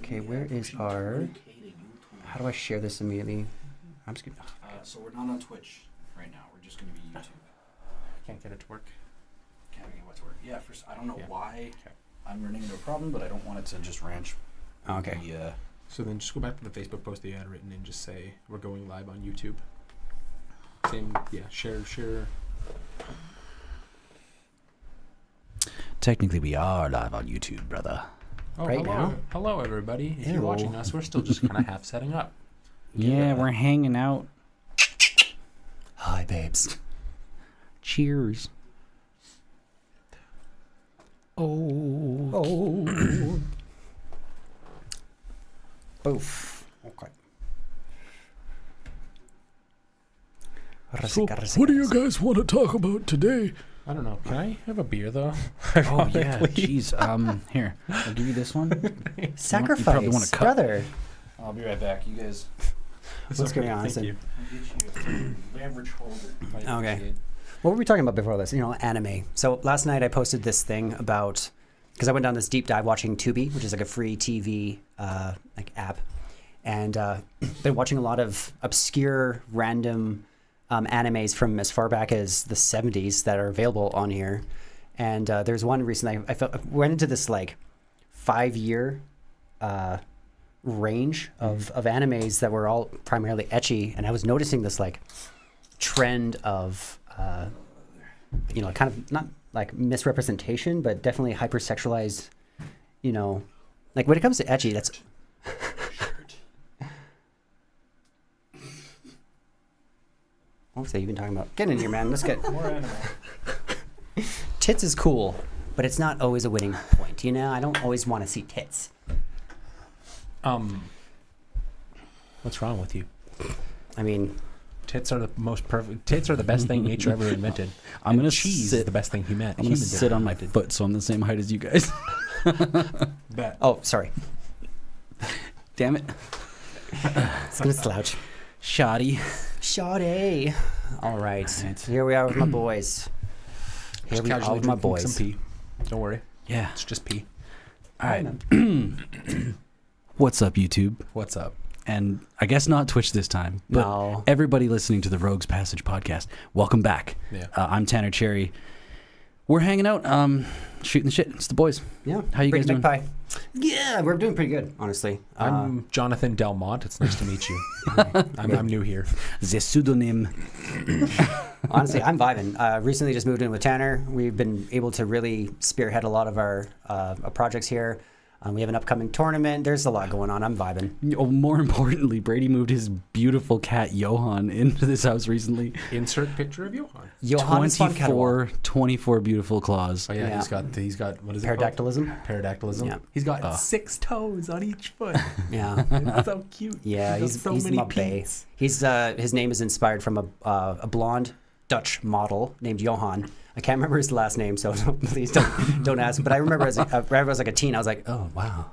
Okay, where is our... How do I share this immediately? I'm just gonna... So we're not on Twitch right now. We're just going to be YouTube. Can't get it to work. Can't get what to work. Yeah, I don't know Yeah. why Okay. I'm running into a problem, but I don't want it to just ranch. Okay. Yeah. So then just go back to the Facebook post that you had written and just say we're going live on YouTube. Same, yeah. Share. Technically, we are live on YouTube, brother. Oh, Right hello, now? hello everybody. If Ew. you're watching us, we're still just kind of half setting up. Yeah, we're hanging out. Hi, babes. Cheers. Oh. Boof. Okay. guys want to talk about today? I don't know. Can I have a beer though? Oh yeah, jeez. Here, I'll give you this one. Sacrifice, You probably want a cup. brother. I'll be right back. You guys. What's going on? Thank So- you. I'll get you a beverage holder. Okay. What were we talking about before this? Anime. So last night I posted this thing about, because I went down this deep dive watching Tubi, which is like a free TV app, and been watching a lot of obscure, random animes from as far back as the 70s that are available on here. And there's one recently I went into this like 5-year range of animes that were all primarily ecchi, and I was noticing this like trend of kind of not like misrepresentation, but definitely hypersexualized, like when it comes to ecchi, that's what was that you've been talking about? Get in here, man. Let's get More anime. tits is cool, but it's not always a winning point. I don't always want to see tits. What's wrong with you? I mean, Tits are the most perfect. Tits are the best thing nature ever invented. I'm And gonna cheese is the best thing I'm gonna sit on my foot so I'm the same height as you guys. Bet. oh, sorry. Damn it, It's gonna slouch. shoddy. Sade. All right. Alright. Here we are with my boys. Here we are with my boys. Some pee. Don't worry, Yeah. it's just pee. All right. What's up, YouTube? What's up? And I guess not Twitch this time, but No. everybody listening to the Rogues Passage podcast, welcome back. Yeah. I'm Tanner Cherry. We're hanging out, shooting the shit. It's the boys. Yeah. How you guys doing? Pie. Yeah, we're doing pretty good, honestly. I'm Jonathan Delmont. It's nice to meet you. I'm new here. The pseudonym. Honestly, I'm vibing. Recently just moved in with Tanner. We've been able to really spearhead a lot of our projects here. We have an upcoming tournament. There's a lot going on. I'm vibing. Oh, more importantly, Brady moved his beautiful cat Johan into this house recently. Insert picture of Johan. Johannes von Caterwall. 24 beautiful claws. Oh yeah, Yeah. he's got what is it Pterodactylism. called? Pterodactylism. Yeah. He's got 6 toes on each foot. Yeah. It's so cute. Yeah, He's got he's so many my bae. peats. He's his name is inspired from a blonde Dutch model named Johan. I can't remember his last name, so please don't ask. But I remember whenever I was like a teen, I was like, oh wow,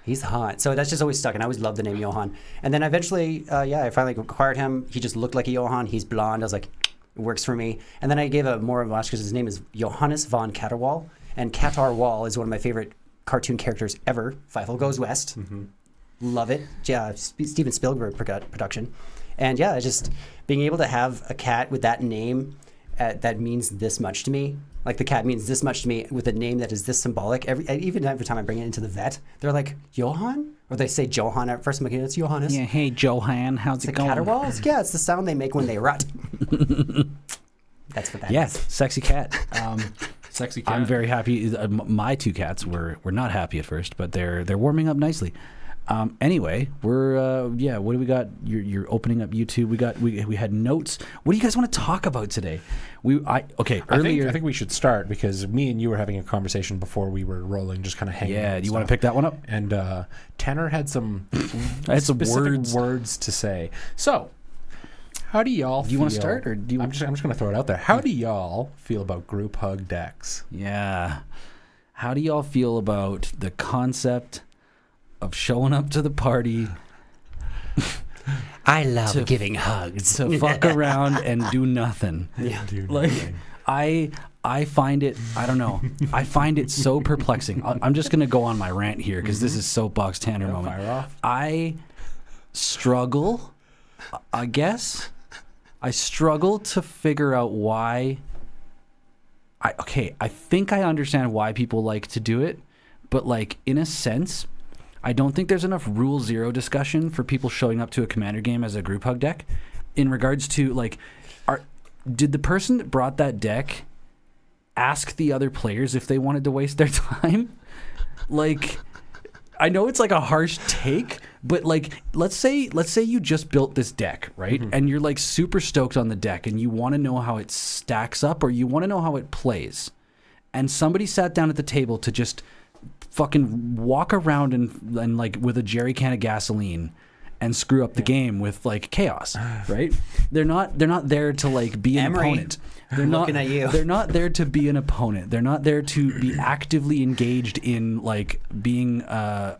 he's hot. So that's just always stuck, and I always loved the name Johan. And then eventually, I finally acquired him. He just looked like a Johan. He's blonde. I was like, it works for me. And then I gave a more of a because his name is Johannes von Caterwall, and Caterwall is one of my favorite cartoon characters ever. Fievel Goes West. Mm-hmm. Love it. Yeah, Steven Spielberg production. And yeah, just being able to have a cat with that name that means this much to me. Like the cat means this much to me with a name that is this symbolic. Even every time I bring it into the vet, they're like, Johan? Or they say Johan at first. I'm like, it's Johannes. Yeah, hey Johan, how's It's it a going? caterwaul? Yeah, it's the sound they make when they rut. That's what that Yeah, is. sexy cat. Sexy cat. I'm very happy. My 2 cats were not happy at first, but they're warming up nicely. Anyway, we're what do we got? You're opening up YouTube. We had notes. What do you guys want to talk about today? Earlier. I think we should start because me and you were having a conversation before we were rolling, just kind of hanging. Yeah, out do you want to stuff. pick that one up? And Tanner had some I had some specific words. to say. So, how do y'all? Do you want to feel- start, or do you? I'm just going to throw it out there. How do y'all feel about group hug decks? Yeah. How do y'all feel about the concept of showing up to the party I love To- giving hugs. to fuck around and do nothing? Yeah. Dude, Like, I find it, I don't know, I find it so perplexing. I'm just going to go on my rant here because this is soapbox Tanner moment. Fire off. I struggle, I guess. I struggle to figure out why. I think I understand why people like to do it, but like in a sense, I don't think there's enough Rule Zero discussion for people showing up to a Commander game as a group hug deck. In regards to like, did the person that brought that deck ask the other players if they wanted to waste their time? Like, I know it's like a harsh take, but like, let's say you just built this deck, right? And you're like super stoked on the deck and you want to know how it stacks up or you want to know how it plays. And somebody sat down at the table to just fucking walk around and like with a jerry can of gasoline and screw up the game with like chaos, right? They're not there to like be an Emery, opponent. They're not looking at you. They're not there to be an opponent. They're not there to be actively engaged in like being a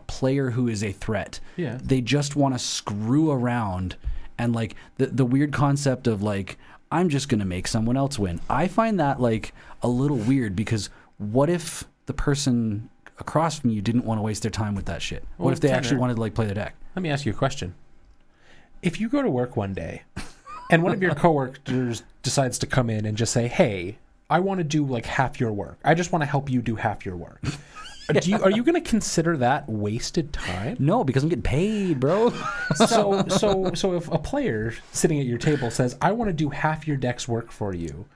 player who is a threat. Yeah. They just want to screw around and like the weird concept of like I'm just going to make someone else win. I find that like a little weird because what if the person across from you didn't want to waste their time with that shit? What Well, if they actually Tanner, wanted to like play their deck? Let me ask you a question. If you go to work one day and one of your coworkers decides to come in and just say, "Hey, I want to do like half your work. I just want to help you do half your work." Are you going to consider that wasted time? No, because I'm getting paid, bro. So if a player sitting at your table says, "I want to do half your deck's work for you,"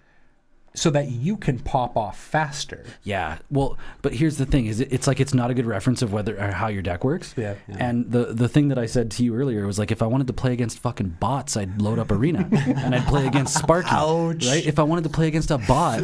so that you can pop off faster. Yeah. Well, but here's the thing: is it's like it's not a good reference of whether or how your deck works. Yeah. And the thing that I said to you earlier was like, if I wanted to play against fucking bots, I'd load up Arena and I'd play against Sparky. Ouch. Right? If I wanted to play against a bot,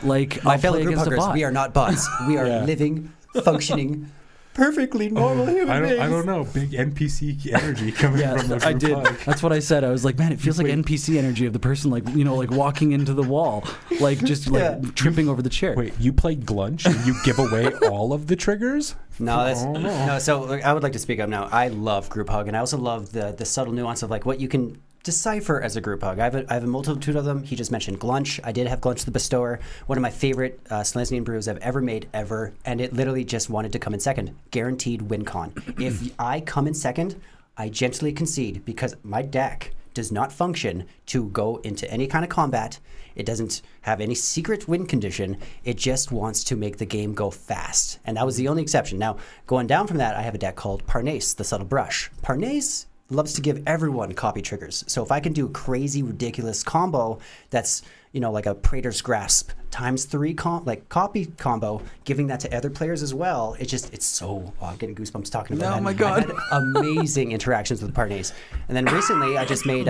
like My I'll fellow play group against a huggers, bot. we are not bots. We are Yeah. living, functioning, perfectly normal human beings. know. Big NPC energy coming Yeah, I did. That's what I said. I was like, man, it feels like NPC energy of the person, like like walking into the wall, like just like Yeah. tripping over the chair. Wait, you play Glunch and you give away all of the triggers? No, that's Oh, no. no. So like, I would like to speak up now. I love group hug, and I also love the subtle nuance of like what you can decipher as a group hug. I have a multitude of them. He just mentioned Glunch. I did have Glunch the Bestower, one of my favorite Selesnyan brews I've ever made ever, and it literally just wanted to come in second. Guaranteed win con. If I come in second, I gently concede because my deck does not function to go into any kind of combat. It doesn't have any secret win condition. It just wants to make the game go fast. And that was the only exception. Now, going down from that, I have a deck called Parnace, the Subtle Brush. Parnace loves to give everyone copy triggers. So if I can do a crazy, ridiculous combo that's, like a Praetor's Grasp times 3 copy combo, giving that to other players as well, it's so, I'm getting goosebumps talking about that. Oh my God. I've had amazing interactions with Parnace. And then recently I just remade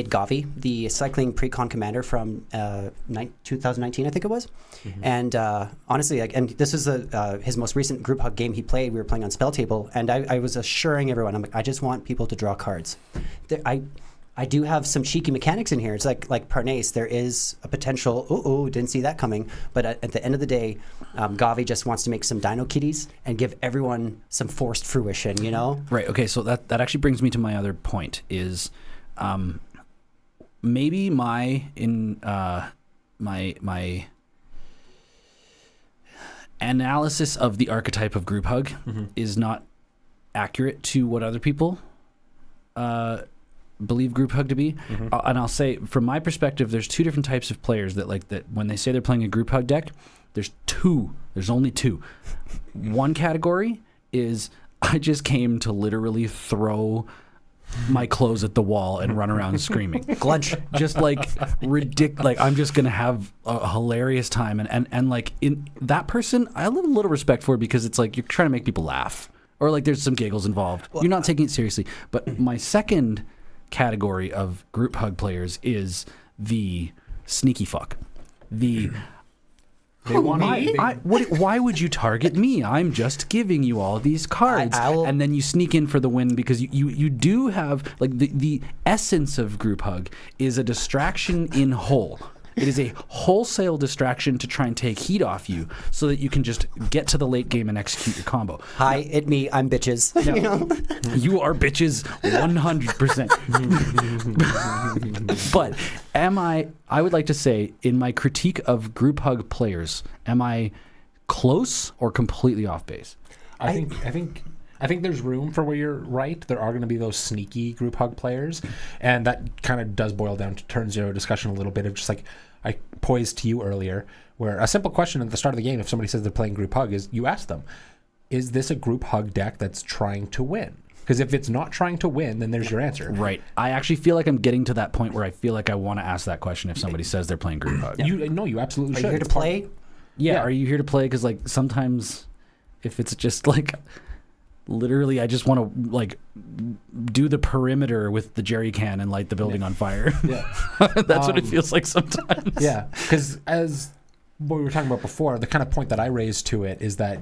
Gavi, the cycling pre-con commander from 2019, I think it was. And honestly, and this is his most recent group hug game he played. We were playing on Spell Table, and I was assuring everyone, I'm like, I just want people to draw cards. I do have some cheeky mechanics in here. It's like Parnace. There is a potential, didn't see that coming. But at the end of the day, Gavi just wants to make some Dino Kitties and give everyone some forced fruition, Right. Okay. So that actually brings me to my other point is, maybe my analysis of the archetype of group hug is not accurate to what other people believe group hug to be. And I'll say from my perspective, there's two different types of players that like that when they say they're playing a group hug deck, there's only two. One category is I just came to literally throw my clothes at the wall and run around screaming. Glunch. Just like ridiculous. Like I'm just gonna have a hilarious time, and like in that person, I have a little respect for because it's like you're trying to make people laugh, or like there's some giggles involved. You're not taking it seriously. But my second category of group hug players is the sneaky fuck. Why would you target me? I'm just giving you all these cards, and then you sneak in for the win because you do have like the essence of group hug is a distraction in whole, It is a wholesale distraction to try and take heat off you so that you can just get to the late game and execute your combo. Hi, it me. I'm bitches. You know? You are bitches 100%. But I would like to say, in my critique of group hug players, am I close or completely off base? I think there's room for where you're right. There are going to be those sneaky group hug players, and that kind of does boil down to turn zero discussion a little bit of just like I posed to you earlier, where a simple question at the start of the game, if somebody says they're playing group hug, is you ask them, is this a group hug deck that's trying to win? Because if it's not trying to win, then there's your answer. Right. I actually feel like I'm getting to that point where I feel like I want to ask that question if somebody says they're playing group hug. You absolutely Are should. you here to It's part- play? Yeah, are you here to play? Because like sometimes if it's just like literally I just want to like do the perimeter with the jerry can and light the building on fire. Yeah. That's what it feels like sometimes. Yeah, because as what we were talking about before, the kind of point that I raised to it is that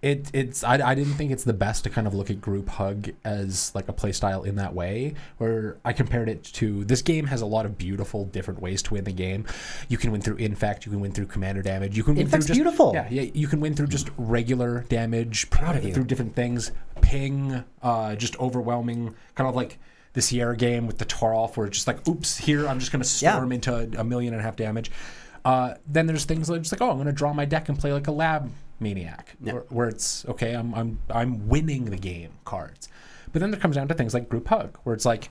I didn't think it's the best to kind of look at group hug as like a play style in that way, where I compared it to this game has a lot of beautiful different ways to win the game. You can win through infect, you can win through commander damage, you can win Infect's through just beautiful. Yeah, you can win through just regular damage, Proud of you. through different things, ping, just overwhelming, kind of like the Sierra game with the Toralf, where it's just like, oops, here I'm just going to storm into 1.5 million damage. Then there's things like just like, oh, I'm going to draw my deck and play like a lab maniac, where it's okay. I'm winning the game cards. But then there comes down to things like group hug, where it's like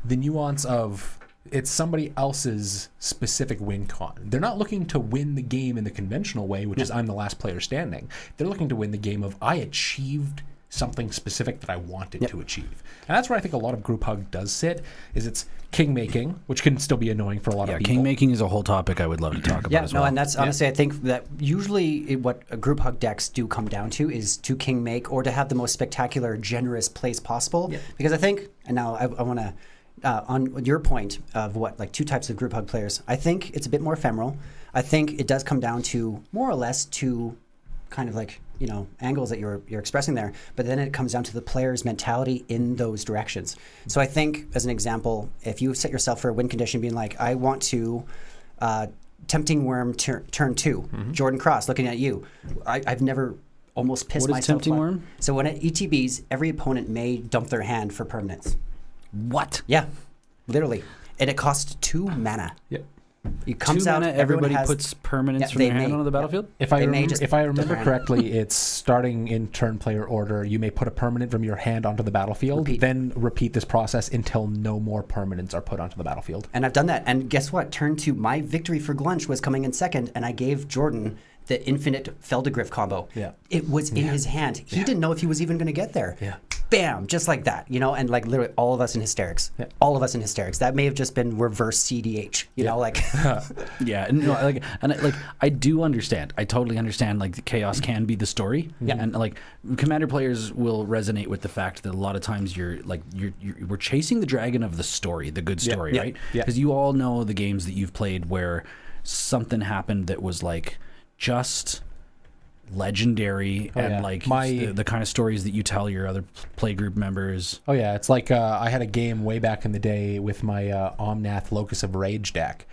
the nuance of it's somebody else's specific win con. They're not looking to win the game in the conventional way, which is I'm the last player standing. They're looking to win the game of I achieved something specific that I wanted to achieve. And that's where I think a lot of group hug does sit, is it's king making, which can still be annoying for a lot of people. King making is a whole topic I would love to talk about as well. And that's honestly, I think that usually what group hug decks do come down to is to king make or to have the most spectacular, generous plays possible. Yeah. Because I think, and now I want to, on your point of what, like two types of group hug players, I think it's a bit more ephemeral. I think it does come down to more or less to kind of like, you know, angles that you're expressing there, but then it comes down to the player's mentality in those directions. So I think, as an example, if you set yourself for a win condition being like, I want to Tempting Worm turn 2, Jordan Cross, looking at you, I've never almost pissed What is myself Tempting off. Worm? So when it ETBs, every opponent may dump their hand for permanence. What? Yeah, literally. And it costs 2 mana. Yep. It comes 2 out, mana, everyone everybody has, puts permanence from they their hand may. onto the battlefield? If I They may just remember different. correctly, it's starting in turn player order. You may put a permanent from your hand onto the battlefield, then repeat this process until no more permanents are put onto the battlefield. And I've done that. And guess what? Turn 2, my victory for Glunch was coming in second, and I gave Jordan the infinite Feldegriff combo. Yeah. It was in his hand. He didn't know if he was even going to get there. Yeah. Bam, just like that, you know, and like literally all of us in hysterics. Yeah. All of us in hysterics. That may have just been reverse CDH, you know, like. Yeah, and no, I do understand. I totally understand. Like the chaos can be the story, and like commander players will resonate with the fact that a lot of times we're chasing the dragon of the story, the good story, Yeah. right? Yeah. Because you all know the games that you've played where something happened that was like just legendary and like the kind of stories that you tell your other playgroup members. Oh yeah, it's like I had a game way back in the day with my Omnath Locus of Rage deck,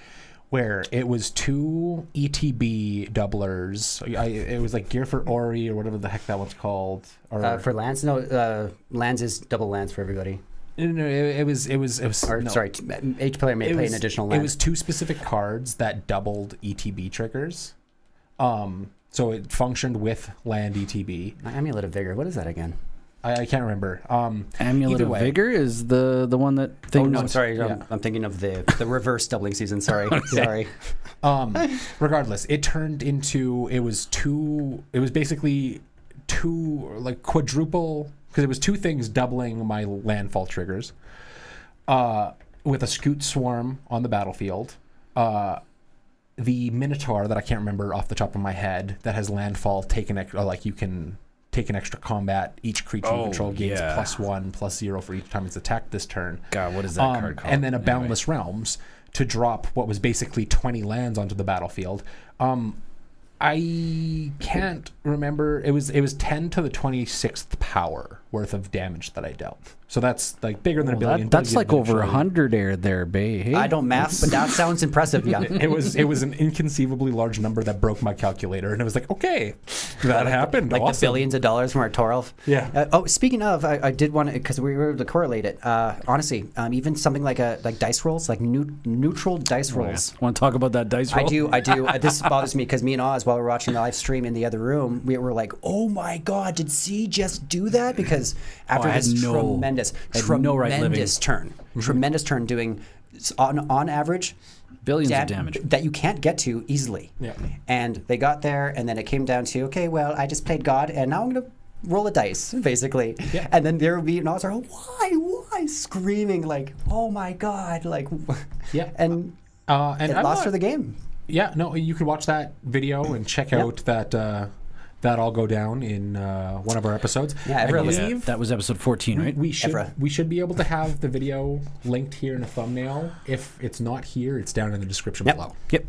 where it was 2 ETB doublers. It was like Gear for Ori or whatever the heck that one's called. Or For lands? No, lands is double lands for everybody. no, it was. Or, no. sorry, each player may play an additional land. It was 2 specific cards that doubled ETB triggers. So it functioned with land ETB. Amulet of Vigor. What is that again? I can't remember. Amulet either of way. Vigor is the one that Oh things. no, I'm sorry. Yeah. I'm thinking of the reverse doubling season. Sorry, sorry. Regardless, it turned into it was basically 2 like quadruple, because it was 2 things doubling my landfall triggers with a Scoot Swarm on the battlefield, the Minotaur that I can't remember off the top of my head that has landfall you can take an extra combat. Each creature you control gains +1/+0 for each time it's attacked this turn. God, what is that card called? And then a Boundless Realms to drop what was basically 20 lands onto the battlefield. I can't remember. It was 10 to the 26th power worth of damage that I dealt. So that's like bigger than a billion. That's like over eventually. 100 there, Bay. Hey? I don't math, but that sounds impressive. Yeah. It was an inconceivably large number that broke my calculator, and it was like, okay, that happened. Like awesome. the billions of dollars from our Toralf. Yeah. Speaking of, I did want to, because we were able to correlate it. Honestly, even something like dice rolls, like neutral dice rolls. Want to talk about that dice roll? I do. This bothers me because me and Oz, while we were watching the live stream in the other room, we were like, "Oh my God, did C just do that?" Because after I had his no- tremendous turn doing on average Billions of damage. that you can't get to easily. Yeah. And they got there, and then it came down to, okay, well, I just played God, and now I'm gonna roll a dice, basically. Yeah. And then there would be, and I was like, why, screaming like, oh my God, like, Yeah. and And it I'm lost not- her the game. Yeah, no, you could watch that video and check out that all go down in one of our episodes. Yeah, I everyone was- believe That was episode 14, right? we should Evra. we should be able to have the video linked here in a thumbnail. If it's not here, it's down in the description Yep. below. Yep.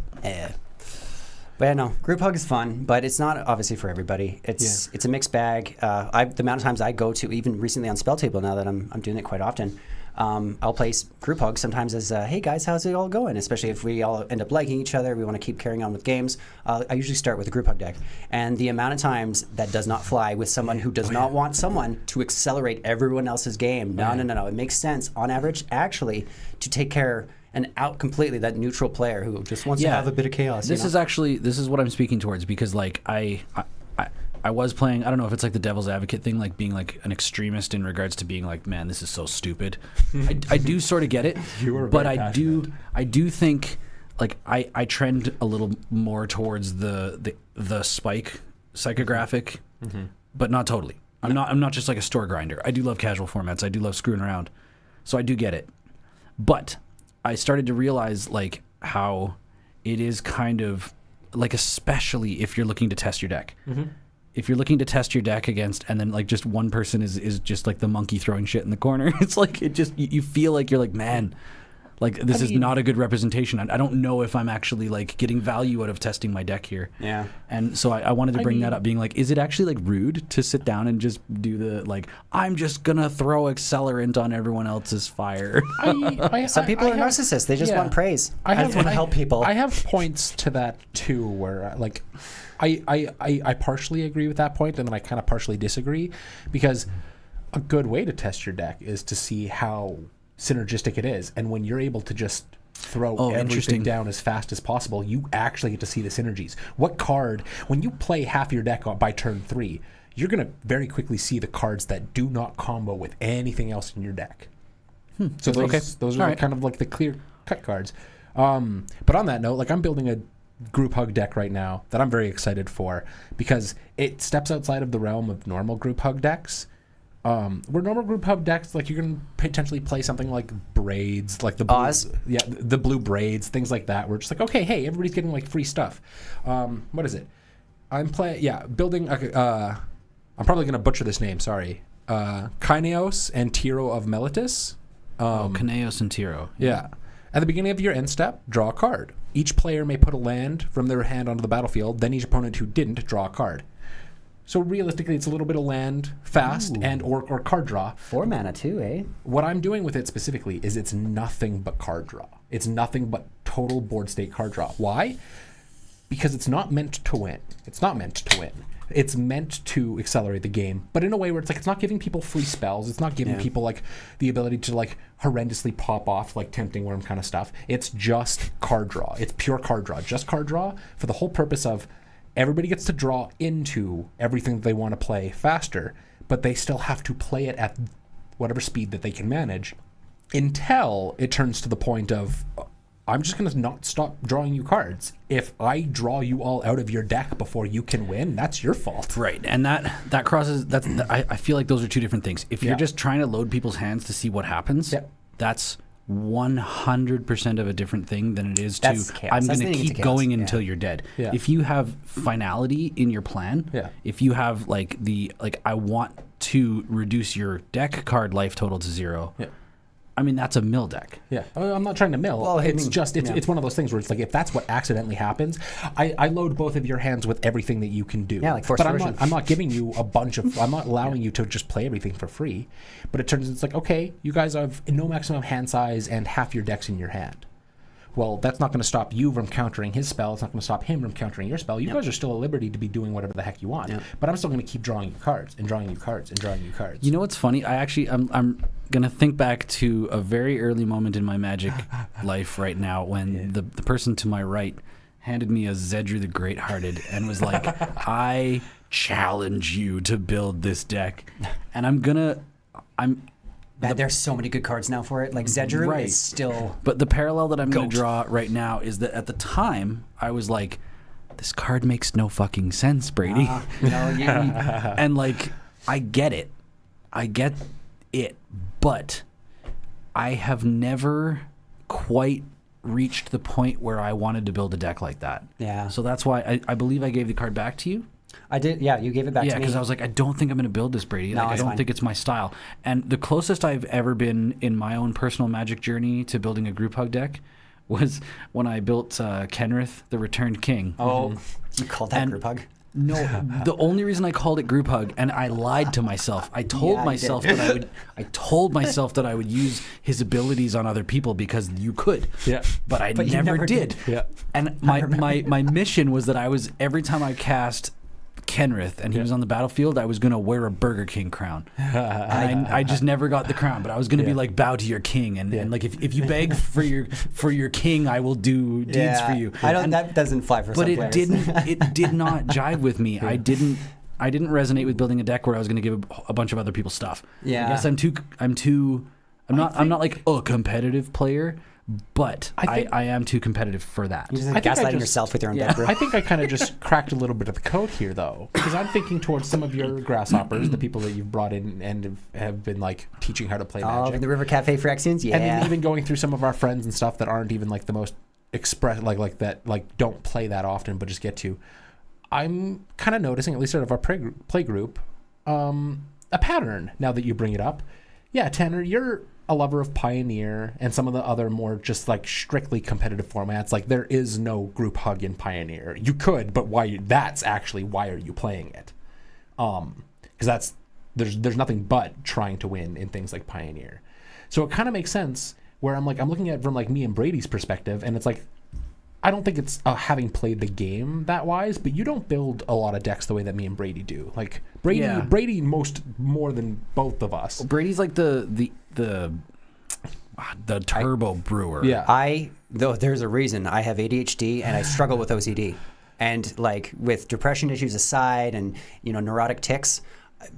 But yeah, no, group hug is fun, but it's not obviously for everybody. It's a mixed bag. The amount of times I go to, even recently on Spell Table, now that I'm doing it quite often, I'll play group hug sometimes as, hey guys, how's it all going? Especially if we all end up liking each other, we want to keep carrying on with games. I usually start with a group hug deck. And the amount of times that does not fly with someone who does not want someone to accelerate everyone else's game. No. It makes sense on average, actually, to take care and out completely that neutral player who just wants to have a bit of chaos. This is what I'm speaking towards, because like I was playing, I don't know if it's like the devil's advocate thing, like being like an extremist in regards to being like, man, this is so stupid. I do sort of get it, You are but very I do think like I trend a little more towards the spike psychographic, but not totally. I'm not just like a store grinder. I do love casual formats. I do love screwing around, so I do get it. But I started to realize like how it is kind of like, especially if you're looking to test your deck. If you're looking to test your deck against, and then like just one person is just like the monkey throwing shit in the corner, it's like it just you feel like you're like, man, like this is not a good representation. I don't know if I'm actually like getting value out of testing my deck here. Yeah. And so I wanted to bring that up, being like, is it actually like rude to sit down and just do the like, I'm just gonna throw accelerant on everyone else's fire? Some people are narcissists. They just want praise. I just want to help people. I have points to that too, where like I partially agree with that point, and then I kind of partially disagree, because a good way to test your deck is to see how synergistic it is, and when you're able to just throw everything down as fast as possible, you actually get to see the synergies. What card, when you play half your deck by turn 3, you're going to very quickly see the cards that do not combo with anything else in your deck. So those are kind of like the clear cut cards. But on that note, like I'm building a group hug deck right now that I'm very excited for, because it steps outside of the realm of normal group hug decks. Where normal group hug decks, like you can potentially play something like braids, like the blue, Oz? the blue braids, things like that. We're just like, okay, hey, everybody's getting like free stuff. What is it? I'm building a. I'm probably gonna butcher this name. Sorry, Kyneos and Tiro of Melitus. Kaneos and Tiro. Yeah. At the beginning of your end step, draw a card. Each player may put a land from their hand onto the battlefield. Then each opponent who didn't draw a card. So realistically, it's a little bit of land, fast, and or card draw. 4 mana too, eh? What I'm doing with it specifically is it's nothing but card draw. It's nothing but total board state card draw. Why? Because it's not meant to win. It's not meant to win. It's meant to accelerate the game, but in a way where it's like it's not giving people free spells. It's not giving people like the ability to like horrendously pop off like Tempting Worm kind of stuff. It's just card draw. It's pure card draw. Just card draw for the whole purpose of everybody gets to draw into everything that they want to play faster, but they still have to play it at whatever speed that they can manage until it turns to the point of, I'm just going to not stop drawing you cards. If I draw you all out of your deck before you can win, that's your fault. Right, and that crosses. I feel like those are two different things. If you're just trying to load people's hands to see what happens, that's 100% of a different thing than it is That's to chaos. I'm That's going to leading keep into chaos. going until you're dead. Yeah. If you have finality in your plan, if you have like I want to reduce your deck card life total to 0. I mean, that's a mill deck. Yeah, I'm not trying to mill. Well, I it's mean, just yeah. it's one of those things where it's like if that's what accidentally happens, I load both of your hands with everything that you can do. Yeah, like forced but version. I'm not giving you a bunch of. I'm not allowing you to just play everything for free. But it turns it's like okay, you guys have no maximum hand size and half your decks in your hand. Well, that's not going to stop you from countering his spell. It's not going to stop him from countering your spell. You guys are still at liberty to be doing whatever the heck you want. Yep. But I'm still going to keep drawing you cards and drawing you cards and drawing you cards. You know what's funny? I'm gonna think back to a very early moment in my Magic life right now when the person to my right handed me a Zedru the Great-Hearted and was like, "I challenge you to build this deck," and Man, there's so many good cards now for it. Like Zedru Right. is still. But the parallel that I'm going Goat. to draw right now is that at the time I was like, "This card makes no fucking sense, Brady," and like I get it, but I have never quite reached the point where I wanted to build a deck like that. Yeah. So that's why I believe I gave the card back to you. I did. Yeah, you gave it back Yeah, to me. because I was like, I don't think I'm going to build this, Brady. No, Like, I it's don't fine. think it's my style. And the closest I've ever been in my own personal Magic journey to building a group hug deck was when I built Kenrith, the Returned King. Oh, you called that And- group hug? No, the only reason I called it group hug, and I lied to myself. I told Yeah, you myself did. that I would. I told myself that I would use his abilities on other people because you could. Yeah. But I But you never never did. Yeah. And my mission was that I was every time I cast Kenrith and he was on the battlefield, I was going to wear a Burger King crown. And I just never got the crown, but I was going to be like, bow to your king, and like if you beg for your king, I will do deeds for you. I don't. And- That doesn't fly for but some it players. didn't. It did not jive with me. I didn't resonate with building a deck where I was going to give a bunch of other people stuff. Yeah. I guess I'm not like a competitive player, but I am too competitive for that. You're just I like think I gaslighting just- yourself with your own Yeah. deck, bro. I think I kind of just cracked a little bit of the code here, though, because I'm thinking towards some of your grasshoppers, the people that you've brought in and have been like teaching how to play Oh, Magic, the River Cafe Phyrexians? Yeah. and then even going through some of our friends and stuff that aren't even like the most express, like that, like don't play that often, but just get to. I'm kind of noticing, at least out of our play group, a pattern now that you bring it up. Yeah, Tanner, you're a lover of Pioneer and some of the other more just like strictly competitive formats. Like there is no group hug in Pioneer. You could, but that's actually why are you playing it? Because there's nothing but trying to win in things like Pioneer. So it kind of makes sense where I'm looking at it from like me and Brady's perspective, and it's like I don't think it's having played the game that wise, but you don't build a lot of decks the way that me and Brady do. Like Brady more than both of us. Brady's like the turbo brewer. Yeah. Though there's a reason I have ADHD and I struggle with OCD. And like with depression issues aside and, neurotic tics,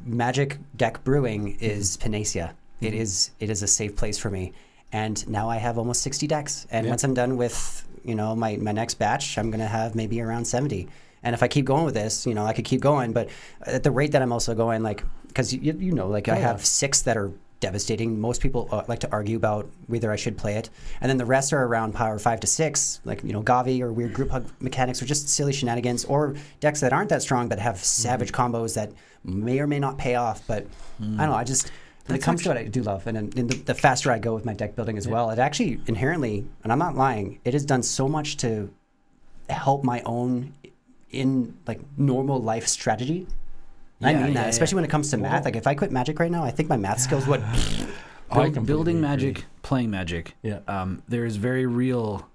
Magic deck brewing is panacea. It is a safe place for me. And now I have almost 60 decks. And once I'm done with, my next batch, I'm going to have maybe around 70. And if I keep going with this, I could keep going. But at the rate that I'm also going, like, because I have 6 that are devastating. Most people like to argue about whether I should play it. And then the rest are around power 5 to 6, like, Gavi or weird group hug mechanics or just silly shenanigans or decks that aren't that strong but have savage combos that may or may not pay off. But I don't know. When it comes to it, I do love. And the faster I go with my deck building as well, it actually inherently, and I'm not lying, it has done so much to help my own in like normal life strategy. I mean that, especially when it comes to math. Like if I quit Magic right now, I think my math skills would. Building Magic, playing Magic. Yeah. There is very real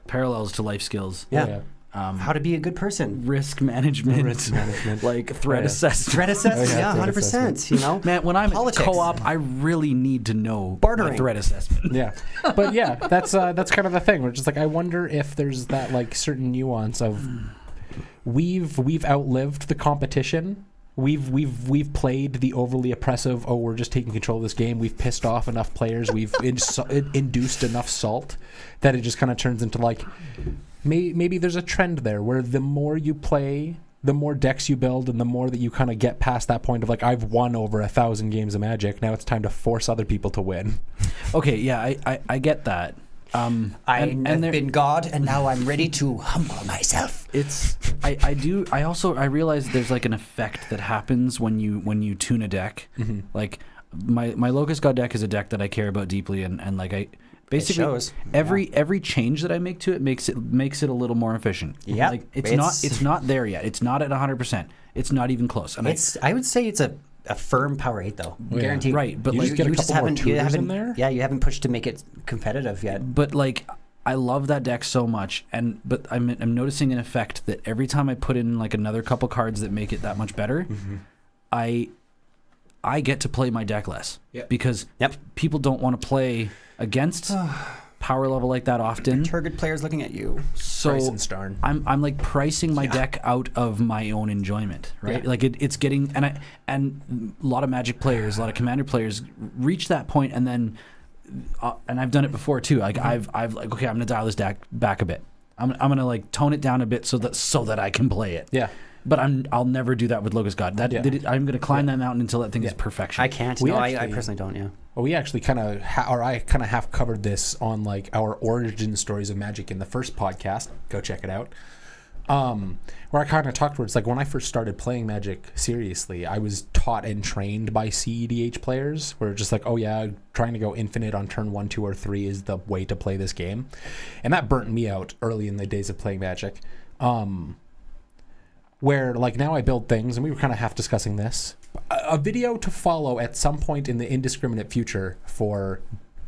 parallels to life skills. Yeah. How to be a good person. Risk management, like threat assessment. Threat assessment, yeah, yeah, threat 100%. Man, when I'm Politics. at co-op, I really need to know Bartering. my threat assessment. Yeah, but yeah, that's kind of the thing. We're just like, I wonder if there's that like certain nuance of we've outlived the competition. We've played the overly oppressive. Oh, we're just taking control of this game. We've pissed off enough players. We've induced enough salt that it just kind of turns into like maybe there's a trend there where the more you play, the more decks you build, and the more that you kind of get past that point of like, I've won over 1,000 games of Magic. Now it's time to force other people to win. Okay, yeah, I get that. I've been God, and now I'm ready to humble myself. I realize there's like an effect that happens when you tune a deck. Like my Locust God deck is a deck that I care about deeply, and like I basically shows. every change that I make to it makes it a little more efficient. Yeah, like it's not there yet. It's not at 100%. It's not even close. And I would say it's a firm power 8 though, Yeah. guaranteed. Right, but You like just get a couple more you tutors haven't in there? Yeah, you haven't pushed to make it competitive yet. But like I love that deck so much, but I'm noticing an effect that every time I put in like another couple cards that make it that much better, I get to play my deck less. Yep. Because Yep. people don't want to play against power level like that often. Target players looking at you. So Bryson Starn. I'm like pricing my deck out of my own enjoyment, right? Yeah. Like it's getting and a lot of Magic players, a lot of Commander players reach that point, and then and I've done it before too. Like I've like, okay, I'm gonna dial this deck back a bit. I'm gonna like tone it down a bit so that I can play it. Yeah. But I'll never do that with Locust God. I'm gonna climb that mountain until that thing is perfection. I can't. We No, I actually- personally don't. Yeah. Well, we actually kind of, I kind of half covered this on like our origin stories of Magic in the first podcast. Go check it out. Where I kind of talked where it's like when I first started playing Magic seriously, I was taught and trained by CEDH players where it's just like, oh yeah, trying to go infinite on turn 1, 2, or 3 is the way to play this game. And that burnt me out early in the days of playing Magic. Where like now I build things, and we were kind of half discussing this. A video to follow at some point in the indiscriminate future for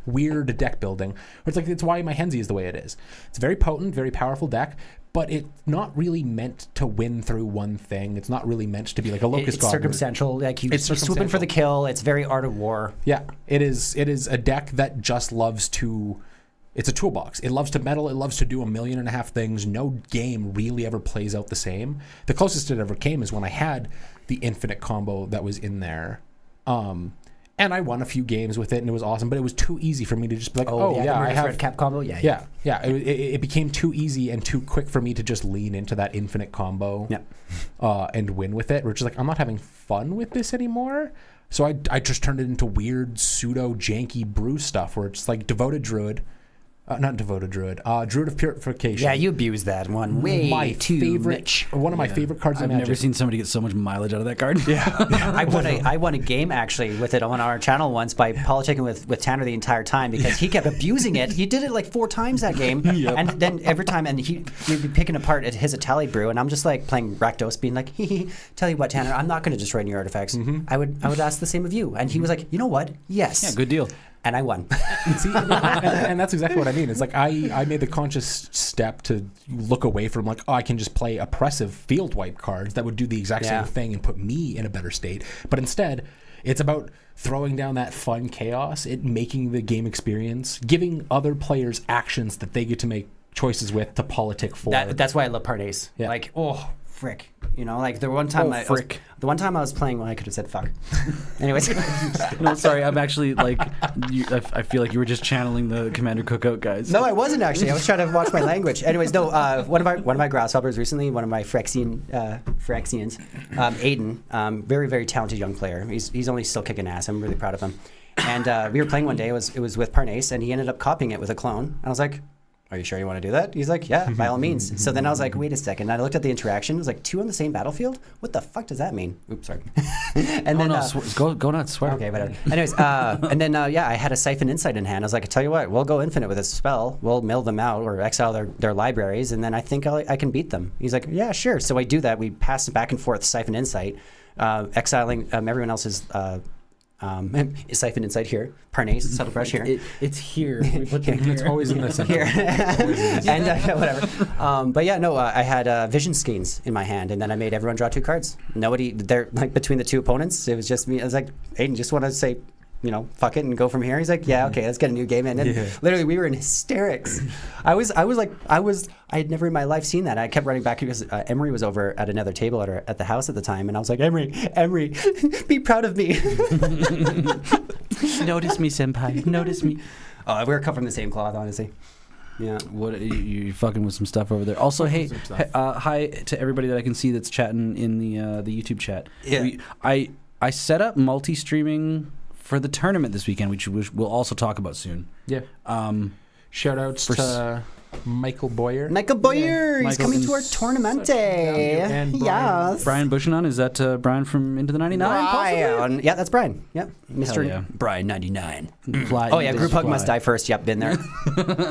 weird deck building. Where it's like, it's why my Henzi is the way it is. It's a very potent, very powerful deck, but it's not really meant to win through one thing. It's not really meant to be like a Locust It's God. circumstantial. Like you It's swoop in for the kill. It's very Art of War. Yeah, it is. It is a deck that just loves to. It's a toolbox. It loves to meddle. It loves to do 1.5 million things. No game really ever plays out the same. The closest it ever came is when I had the infinite combo that was in there. And I won a few games with it, and it was awesome. But it was too easy for me to just be like, oh yeah, I have red cap combo. Yeah. Yeah. It became too easy and too quick for me to just lean into that infinite combo and win with it. We're just like, I'm not having fun with this anymore. So I just turned it into weird pseudo janky brew stuff where it's like Devoted Druid. Not Devoted Druid. Druid of Purification. Yeah, you abused that one way my too favorite, much. one of my favorite cards in I've Magic. never seen somebody get so much mileage out of that card. Yeah. I won a game actually with it on our channel once by politicking with Tanner the entire time because he kept abusing it. He did it like 4 times that game, and then every time, and he'd be picking apart at his Itali brew, and I'm just like playing Rakdos, being like, tell you what, Tanner, I'm not going to destroy your artifacts. I would ask the same of you, and he was like, you know what? Yes. Yeah, good deal. And I won. See, and that's exactly what I mean. It's like I made the conscious step to look away from like, oh, I can just play oppressive field wipe cards that would do the exact same thing and put me in a better state. But instead, it's about throwing down that fun chaos, it making the game experience, giving other players actions that they get to make choices with to politic for. That's why I love Pardes. Yeah. Like, oh, frick. You know, like the one time I was playing, well, I could have said fuck. Anyways. No, sorry. I'm actually like, I feel like you were just channeling the Commander Cookout guys. No, I wasn't actually. I was trying to watch my language. Anyways, no. One of my grasshoppers recently, one of my Phyrexians, Aiden, very very talented young player. He's only still kicking ass. I'm really proud of him. And we were playing one day. It was with Parnace, and he ended up copying it with a clone. And I was like, are you sure you want to do that? He's like, yeah, by all means. So then I was like, wait a second. And I looked at the interaction. It was like 2 on the same battlefield. What the fuck does that mean? Oops, sorry. And then go nuts, swear. okay, whatever. Anyways, and then I had a Siphon Insight in hand. I was like, I tell you what, we'll go infinite with this spell. We'll mill them out or exile their libraries, and then I think I can beat them. He's like, yeah, sure. So I do that. We pass back and forth Siphon Insight, exiling everyone else's. Siphon Insight here, Parnace, Subtle Brush here. It's here. We put them here. It's always in the center. Here. And whatever. But yeah, no, I had Vision Skeins in my hand, and then I made everyone draw 2 cards. Nobody, they're like between the 2 opponents, it was just me. I was like, Aiden, just want to say, fuck it and go from here. He's like, yeah, okay, let's get a new game in. And literally, we were in hysterics. I had never in my life seen that. I kept running back because Emery was over at another table at the house at the time, and I was like, Emery, be proud of me. Notice me, senpai. Notice me. We were cut from the same cloth, honestly. Yeah. What you fucking with some stuff over there? Also, hey, hi to everybody that I can see that's chatting in the YouTube chat. Yeah. I set up multi-streaming for the tournament this weekend, which we'll also talk about soon. Yeah. Shout outs to Michael Boyer. Michael Boyer, he's Michael coming to our and tournamente. And Brian. Yes. Brian Bushanon, is that Brian from Into the 99? possibly? Brian. Yeah, that's Brian. Yep. Mr. yeah. Brian 99. Fly, Oh, yeah, just group hug fly. must die first. Yep, been there.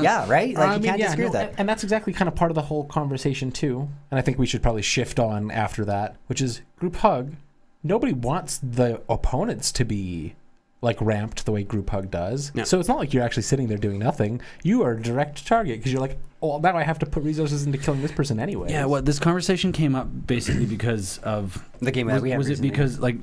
Yeah, right? Like, I you mean, can't yeah, disagree no, with that. and that's exactly kind of part of the whole conversation too. And I think we should probably shift on after that, which is group hug. Nobody wants the opponents to be like ramped the way group hug does. Yeah. So it's not like you're actually sitting there doing nothing. You are a direct target because you're like, oh, now I have to put resources into killing this person anyway. Yeah, well, this conversation came up basically because of The game that we had was it recently. because like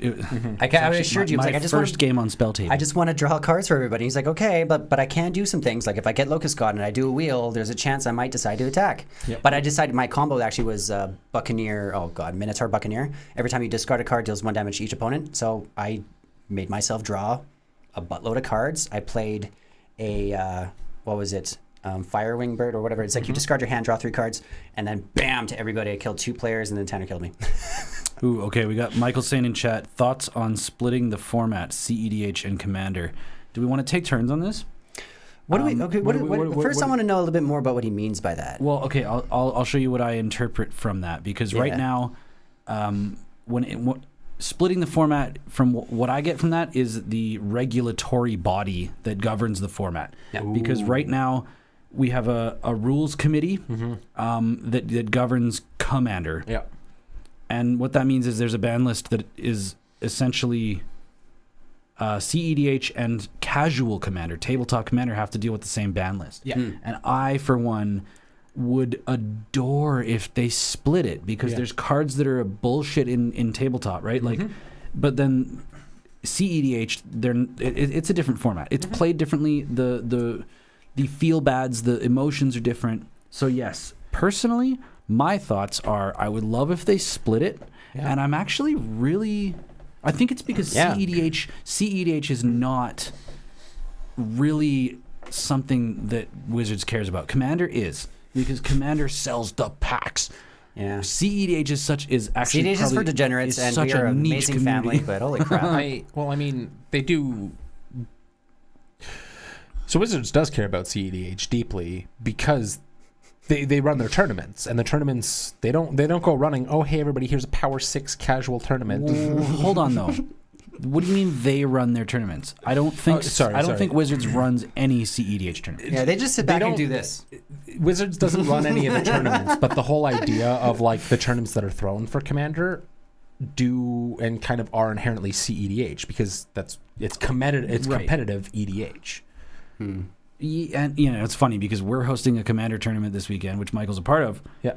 I assured you, my it's like, I just first wanna- game on Spell Table. I just want to draw cards for everybody. He's like, okay, but I can do some things. Like if I get Locust God and I do a wheel, there's a chance I might decide to attack. Yep. But I decided my combo actually was Buccaneer. Oh god, Minotaur Buccaneer. Every time you discard a card, deals 1 damage to each opponent. So I made myself draw a buttload of cards. I played a what was it? Firewing Bird or whatever. It's like you discard your hand, draw 3 cards, and then bam to everybody. I killed 2 players, and then Tanner killed me. Ooh, okay, we got Michael saying in chat, thoughts on splitting the format CEDH and Commander. Do we want to take turns on this? What do we? Um, Okay. what- First, I want to know a little bit more about what he means by that. Well, okay, I'll show you what I interpret from that because right Yeah. now, splitting the format from what I get from that is the regulatory body that governs the format. Yeah. Because right now we have a rules committee that governs Commander. Yeah. And what that means is there's a ban list that is essentially CEDH and casual Commander, tabletop Commander have to deal with the same ban list. Yeah. And I, for one, would adore if they split it because Yeah. there's cards that are a bullshit in tabletop, right? Like, but then CEDH, it's a different format. It's played differently. The feel bads, the emotions are different. So yes, personally, my thoughts are I would love if they split it, Yeah. and I'm actually really, I think it's because Yeah. CEDH is not really something that Wizards cares about. Commander is because Commander sells the packs. Yeah. CEDH is actually CDH is for probably- degenerates, is and such we are a an niche amazing community. family. But holy crap! I mean, they do. So Wizards does care about CEDH deeply because they run their tournaments, and the tournaments they don't go running. Oh, hey everybody, here's a Power 6 casual tournament. Hold on though. What do you mean they run their tournaments? I don't think. sorry, I don't sorry. think Wizards runs any CEDH tournament. Yeah, they just sit They back and don't- do this. Wizards doesn't run any of the tournaments, but the whole idea of like the tournaments that are thrown for Commander do and kind of are inherently CEDH because it's competitive. It's Right. competitive EDH. Hmm. And it's funny because we're hosting a Commander tournament this weekend, which Michael's a part of. Yeah.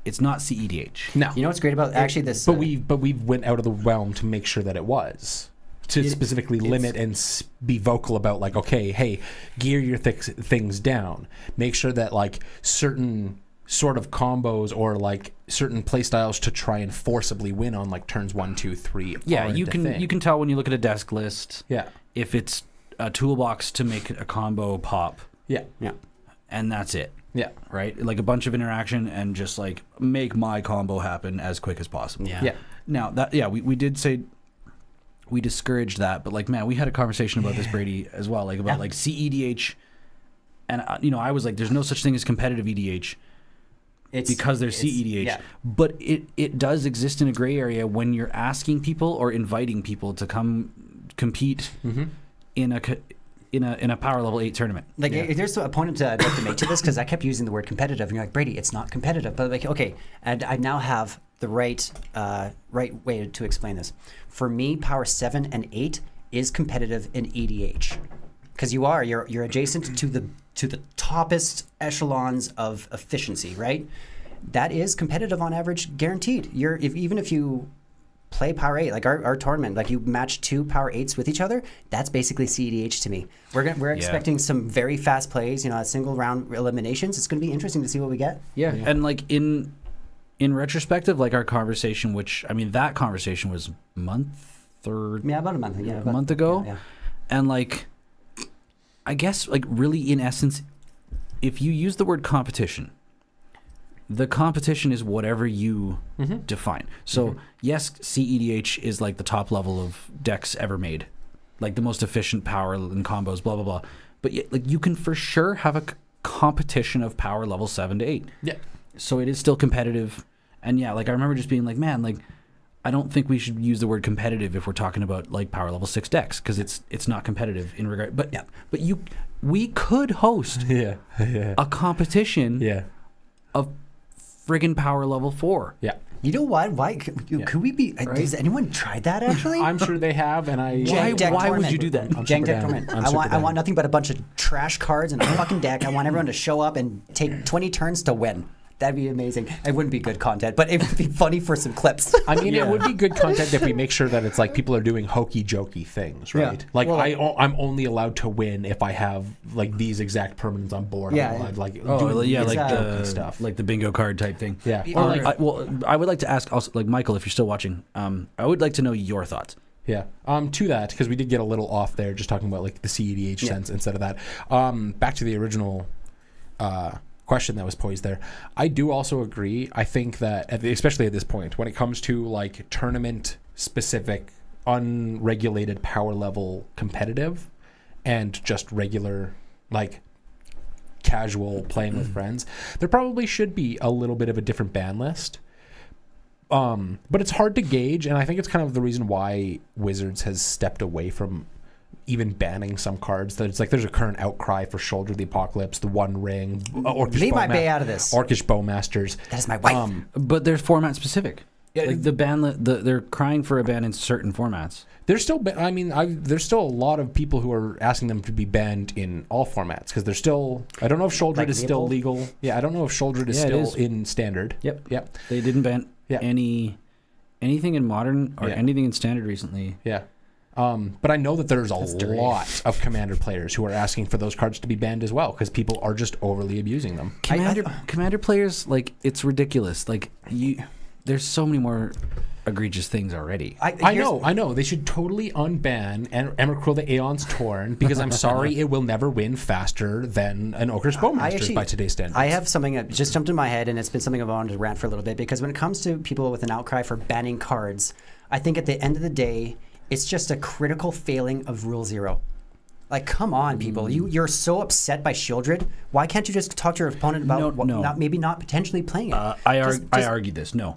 It's not CEDH. No. You know what's great about actually this? But we went out of the realm to make sure that it was to specifically it's- limit and be vocal about like, okay, hey, gear your things down. Make sure that like certain sort of combos or like certain play styles to try and forcibly win on like turns 1, 2, 3. Yeah, aren't you a can thing. you can tell when you look at a desk list Yeah. if it's a toolbox to make a combo pop, Yeah. Yeah. and that's it. Yeah. Right? Like a bunch of interaction and just like make my combo happen as quick as possible. Yeah. Yeah. Now that we did say we discouraged that, but like man, we had a conversation about this, Brady, as well, like about Yeah. like CEDH, and I was like, there's no such thing as competitive EDH It's because there's it's- CEDH, Yeah. but it does exist in a gray area when you're asking people or inviting people to come compete in a power level 8 tournament. Like, there's a point I'd like to make to this because I kept using the word competitive, and you're like, Brady, it's not competitive. But like, okay, and I now have the right way to explain this. For me, Power 7 and 8 is competitive in EDH because you're adjacent to the toppest echelons of efficiency, right? That is competitive on average, guaranteed. Even if you play Power 8, like our tournament, like you match 2 Power 8s with each other, that's basically CEDH to me. We're expecting some very fast plays, single round eliminations. It's going to be interesting to see what we get. Yeah, and like in retrospective, like our conversation, which I mean that conversation was a month About a month. Yeah, a month ago, Yeah. and like I guess like really in essence, if you use the word competition, the competition is whatever you define. So yes, CEDH is like the top level of decks ever made, like the most efficient power and combos, blah blah blah. But yet, like you can for sure have competition of power level 7 to 8. Yeah. So it is still competitive. And yeah, like I remember just being like, man, like I don't think we should use the word competitive if we're talking about like power level 6 decks, because it's not competitive in regard. But Yeah. but we could host Yeah. Yeah. a competition Yeah. of friggin' power level 4. Yeah. You know what? Why could we be? Has anyone tried that actually? I'm sure they have, and I. Jank deck why would tournament. you do that? I'm Jank super deck down. tournament. I'm I super want down. nothing but a bunch of trash cards and a fucking deck. I want everyone to show up and take 20 turns to win. That'd be amazing. It wouldn't be good content, but it would be funny for some clips. I mean, it would be good content if we make sure that it's like people are doing hokey jokey things, right? Yeah. Like Well, I'm only allowed to win if I have like these exact permanents on board. Yeah. I'm allowed, like Oh, yeah, like Exactly. the stuff. like the bingo card type thing. Yeah. Or Or like- I would like to ask also, like Michael, if you're still watching, I would like to know your thoughts. Yeah. To that, because we did get a little off there, just talking about like the CEDH Yeah. sense instead of that. Back to the original question that was posed there. I do also agree. I think that, especially at this point, when it comes to like tournament specific, unregulated power level competitive, and just regular like casual playing with friends, there probably should be a little bit of a different ban list. But it's hard to gauge, and I think it's kind of the reason why Wizards has stepped away from even banning some cards. That it's like there's a current outcry for Shoulder of the Apocalypse, the One Ring, Orcish Leave my Bowma- bay out of this. Orcish Bowmasters. That is my wife. But they're format specific. Yeah, Like the ban, they're crying for a ban in certain formats. There's still, there's still a lot of people who are asking them to be banned in all formats because they're still. I don't know if Sholdred Like is still Leopold? legal. Yeah, I don't know if Sholdred is Yeah, it still is. in standard. Yep. Yep. They didn't ban Yeah. anything in modern or Yeah. anything in standard recently. Yeah. But I know that there's a lot of Commander players who are asking for those cards to be banned as well because people are just overly abusing them. Commander players, like, it's ridiculous. Like, there's so many more egregious things already. I know. They should totally unban Emrakul the Aeon's Torn because I'm sorry, it will never win faster than an Orcish Bowmasters by today's standards. I have something that just jumped in my head, and it's been something I've wanted to rant for a little bit, because when it comes to people with an outcry for banning cards, I think at the end of the day, it's just a critical failing of Rule Zero. Like, come on, people. You're so upset by Shieldred. Why can't you just talk to your opponent about No. not potentially playing it? I Just- argued this. No.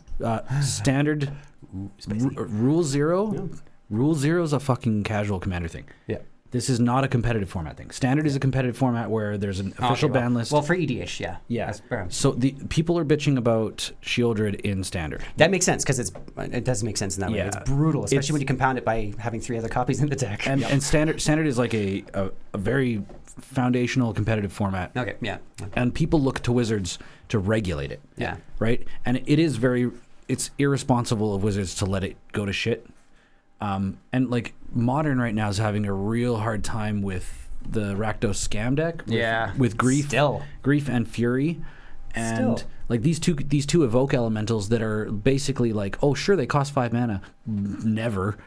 Standard Rule Zero. Rule Zero is a fucking casual Commander thing. Yeah. This is not a competitive format thing. Standard is a competitive format where there's an official Okay, ban list. Well, for EDH, yeah. yeah. That's fair. So the people are bitching about Shieldred in Standard. That makes sense, because it does make sense in that way. Yeah. It's brutal, especially It's- when you compound it by having 3 other copies in the deck. And standard is like a very foundational competitive format. Okay, yeah. And people look to Wizards to regulate it. Yeah. Right? And it's irresponsible of Wizards to let it go to shit. And like Modern right now is having a real hard time with the Rakdos scam deck. With Grief and Fury. And Still. like these two evoke elementals that are basically like, oh sure, they cost 5 mana. Never.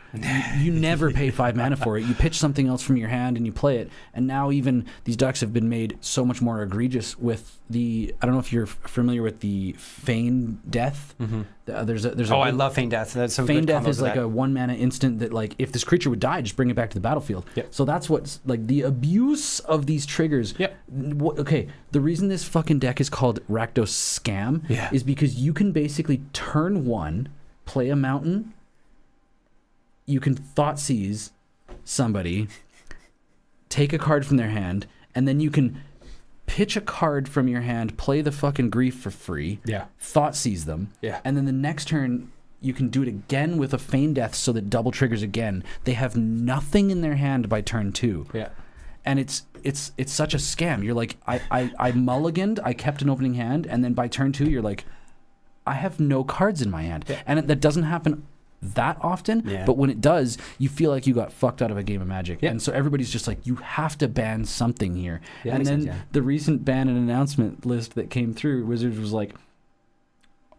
You never pay 5 mana for it. You pitch something else from your hand and you play it. And now even these decks have been made so much more egregious with the, I don't know if you're familiar with the Feign Death. Mm-hmm. There's I love Feign Death. That's some Feign good Death combos is of like that. a 1 mana instant that, like, if this creature would die, just bring it back to the battlefield. Yep. So that's what's like the abuse of these triggers. Yep. Okay, the reason this fucking deck is called Rakdos Scam is because you can basically turn 1, play a mountain, you can Thoughtseize somebody, take a card from their hand, and then you can pitch a card from your hand, play the fucking Grief for free, Thoughtseize them, and then the next turn you can do it again with a Feign Death so that double triggers again. They have nothing in their hand by turn 2. And it's such a scam. You're like, I mulliganed, I kept an opening hand, and then by turn 2 you're like, I have no cards in my hand. And that doesn't happen that often, but when it does, you feel like you got fucked out of a game of Magic. And so everybody's just like, you have to ban something here. And then the recent ban and announcement list that came through, Wizards was like,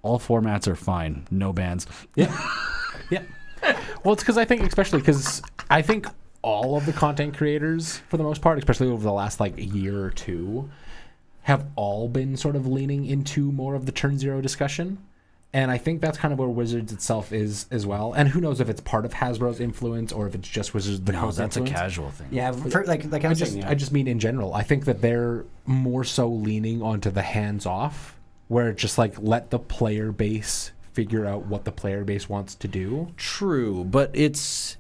all formats are fine, no bans. Well, it's because I think all of the content creators, for the most part, especially over the last like year or two, have all been sort of leaning into more of the turn 0 discussion. And I think that's kind of where Wizards itself is as well. And who knows if it's part of Hasbro's influence or if it's just Wizards of the No, Coast that's a influence. casual thing. Yeah, like I was saying, I just mean in general. I think that they're more so leaning onto the hands off, where it's just like let the player base figure out what the player base wants to do. True, but it's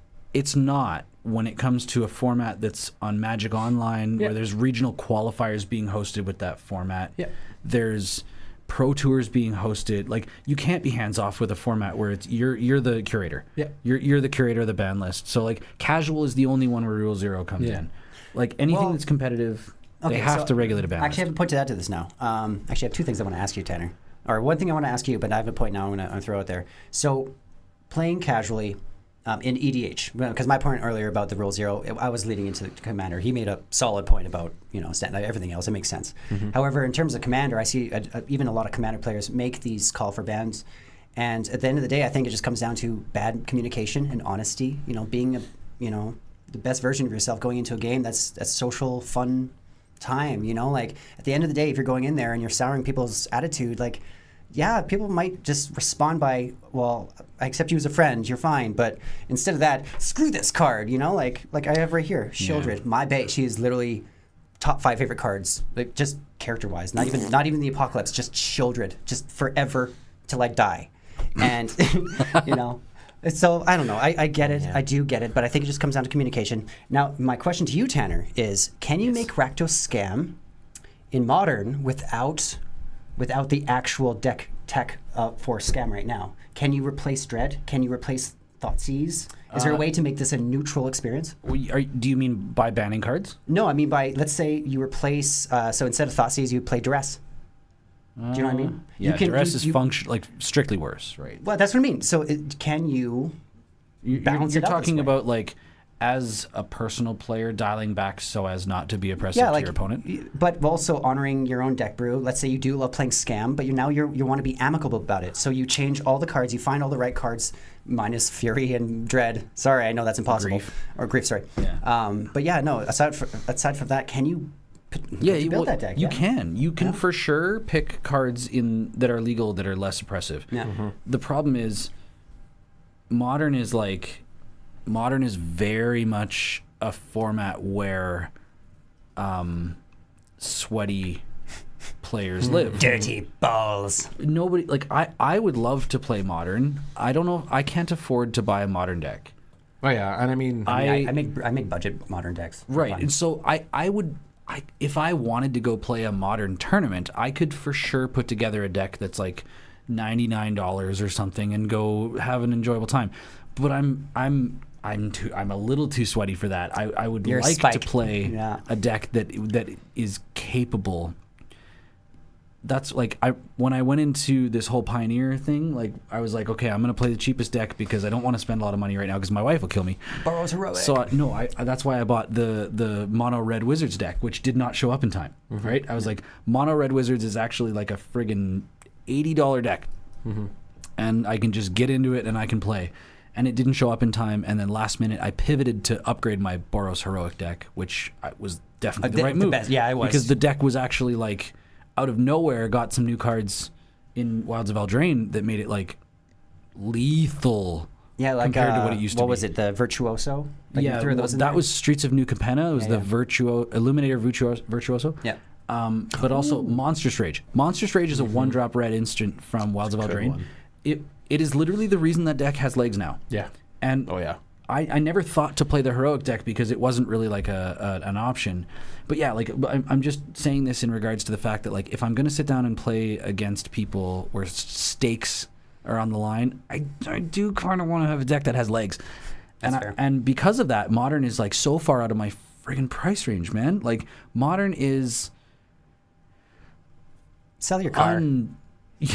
not when it comes to a format that's on Magic Online, Yeah. where there's regional qualifiers being hosted with that format. Yeah. There's pro tours being hosted. Like, you can't be hands off with a format where it's you're the curator. Yeah. You're the curator of the ban list. So like casual is the only one where Rule Zero comes Yeah. in. Like anything Well, that's competitive, they okay, have so to regulate a ban I actually list. have a point to add to this now. Actually, I have two things I want to ask you, Tanner. Or one thing I want to ask you, but I have a point now I'm going to throw out there. So, playing casually in EDH, because my point earlier about the Rule Zero, I was leading into the Commander. He made a solid point about everything else. It makes sense. However, in terms of Commander, I see even a lot of Commander players make these call for bans. And at the end of the day, I think it just comes down to bad communication and honesty. Being the best version of yourself going into a game that's social, fun time. Like at the end of the day, if you're going in there and you're souring people's attitude, like, yeah, people might just respond by, well, I accept you as a friend, you're fine. But instead of that, screw this card, like I have right here, Shieldred, my base. She is literally top 5 favorite cards, like just character wise. Not even the Apocalypse, just Shieldred, just forever till I die. And so I don't know. I get it. I do get it, but I think it just comes down to communication. Now, my question to you, Tanner, is: can you make Rakdos Scam in Modern without the actual deck tech for Scam right now? Can you replace Dread? Can you replace Thoughtseize? Is there a way to make this a neutral experience? Do you mean by banning cards? No, I mean by, let's say you replace, so instead of Thoughtseize, you play Duress. Do you know what I mean? Yeah, Duress is strictly worse, right? Well, that's what I mean. So can you balance You're it out this talking way? about like as a personal player dialing back so as not to be oppressive to your opponent. But also honoring your own deck brew. Let's say you do love playing Scam, but you want to be amicable about it. So you change all the cards, you find all the right cards, minus Fury and Dread. Sorry, I know that's impossible. Grief, sorry. Yeah. But yeah, no. Aside from that, can you? You build that deck. You can for sure pick cards that are legal that are less oppressive. Yeah. The problem is, Modern is very much a format where sweaty players live. Dirty balls. Nobody I would love to play Modern. I don't know. I can't afford to buy a Modern deck. Oh yeah, and I mean, I make budget Modern decks. for Right. fun. And so if I wanted to go play a Modern tournament, I could for sure put together a deck that's like $99 or something and go have an enjoyable time. But I'm a little too sweaty for that. I would You're like to spiked. play Yeah. a deck that is capable. That's like when I went into this whole Pioneer thing, like I was like, okay, I'm gonna play the cheapest deck because I don't want to spend a lot of money right now because my wife will kill me. Burrow's heroic. So that's why I bought the Mono Red Wizards deck, which did not show up in time. Right? I was like, Mono Red Wizards is actually like a friggin' $80 deck, and I can just get into it and I can play. And it didn't show up in time. And then last minute, I pivoted to upgrade my Boros Heroic deck, which was definitely the right move. best. Yeah, it was. Because the deck was actually like out of nowhere, got some new cards in Wilds of Eldraine that made it like lethal. Yeah, like compared to what it used to what be. was it? The Virtuoso. Like you Yeah, threw those in that there? was Streets of New Capenna. It was Yeah, the Illuminator Virtuoso. Yeah. But also Monstrous Rage. Monstrous Rage is a 1-drop red instant from Wilds of Good Eldraine. one. It is literally the reason that deck has legs now. yeah. And Oh yeah. I never thought to play the heroic deck because it wasn't really like an option. But yeah, like I'm just saying this in regards to the fact that like if I'm going to sit down and play against people where stakes are on the line, I do kind of want to have a deck that has legs. That's fair. And because of that, Modern is like so far out of my friggin' price range, man. Like Modern is Sell your car.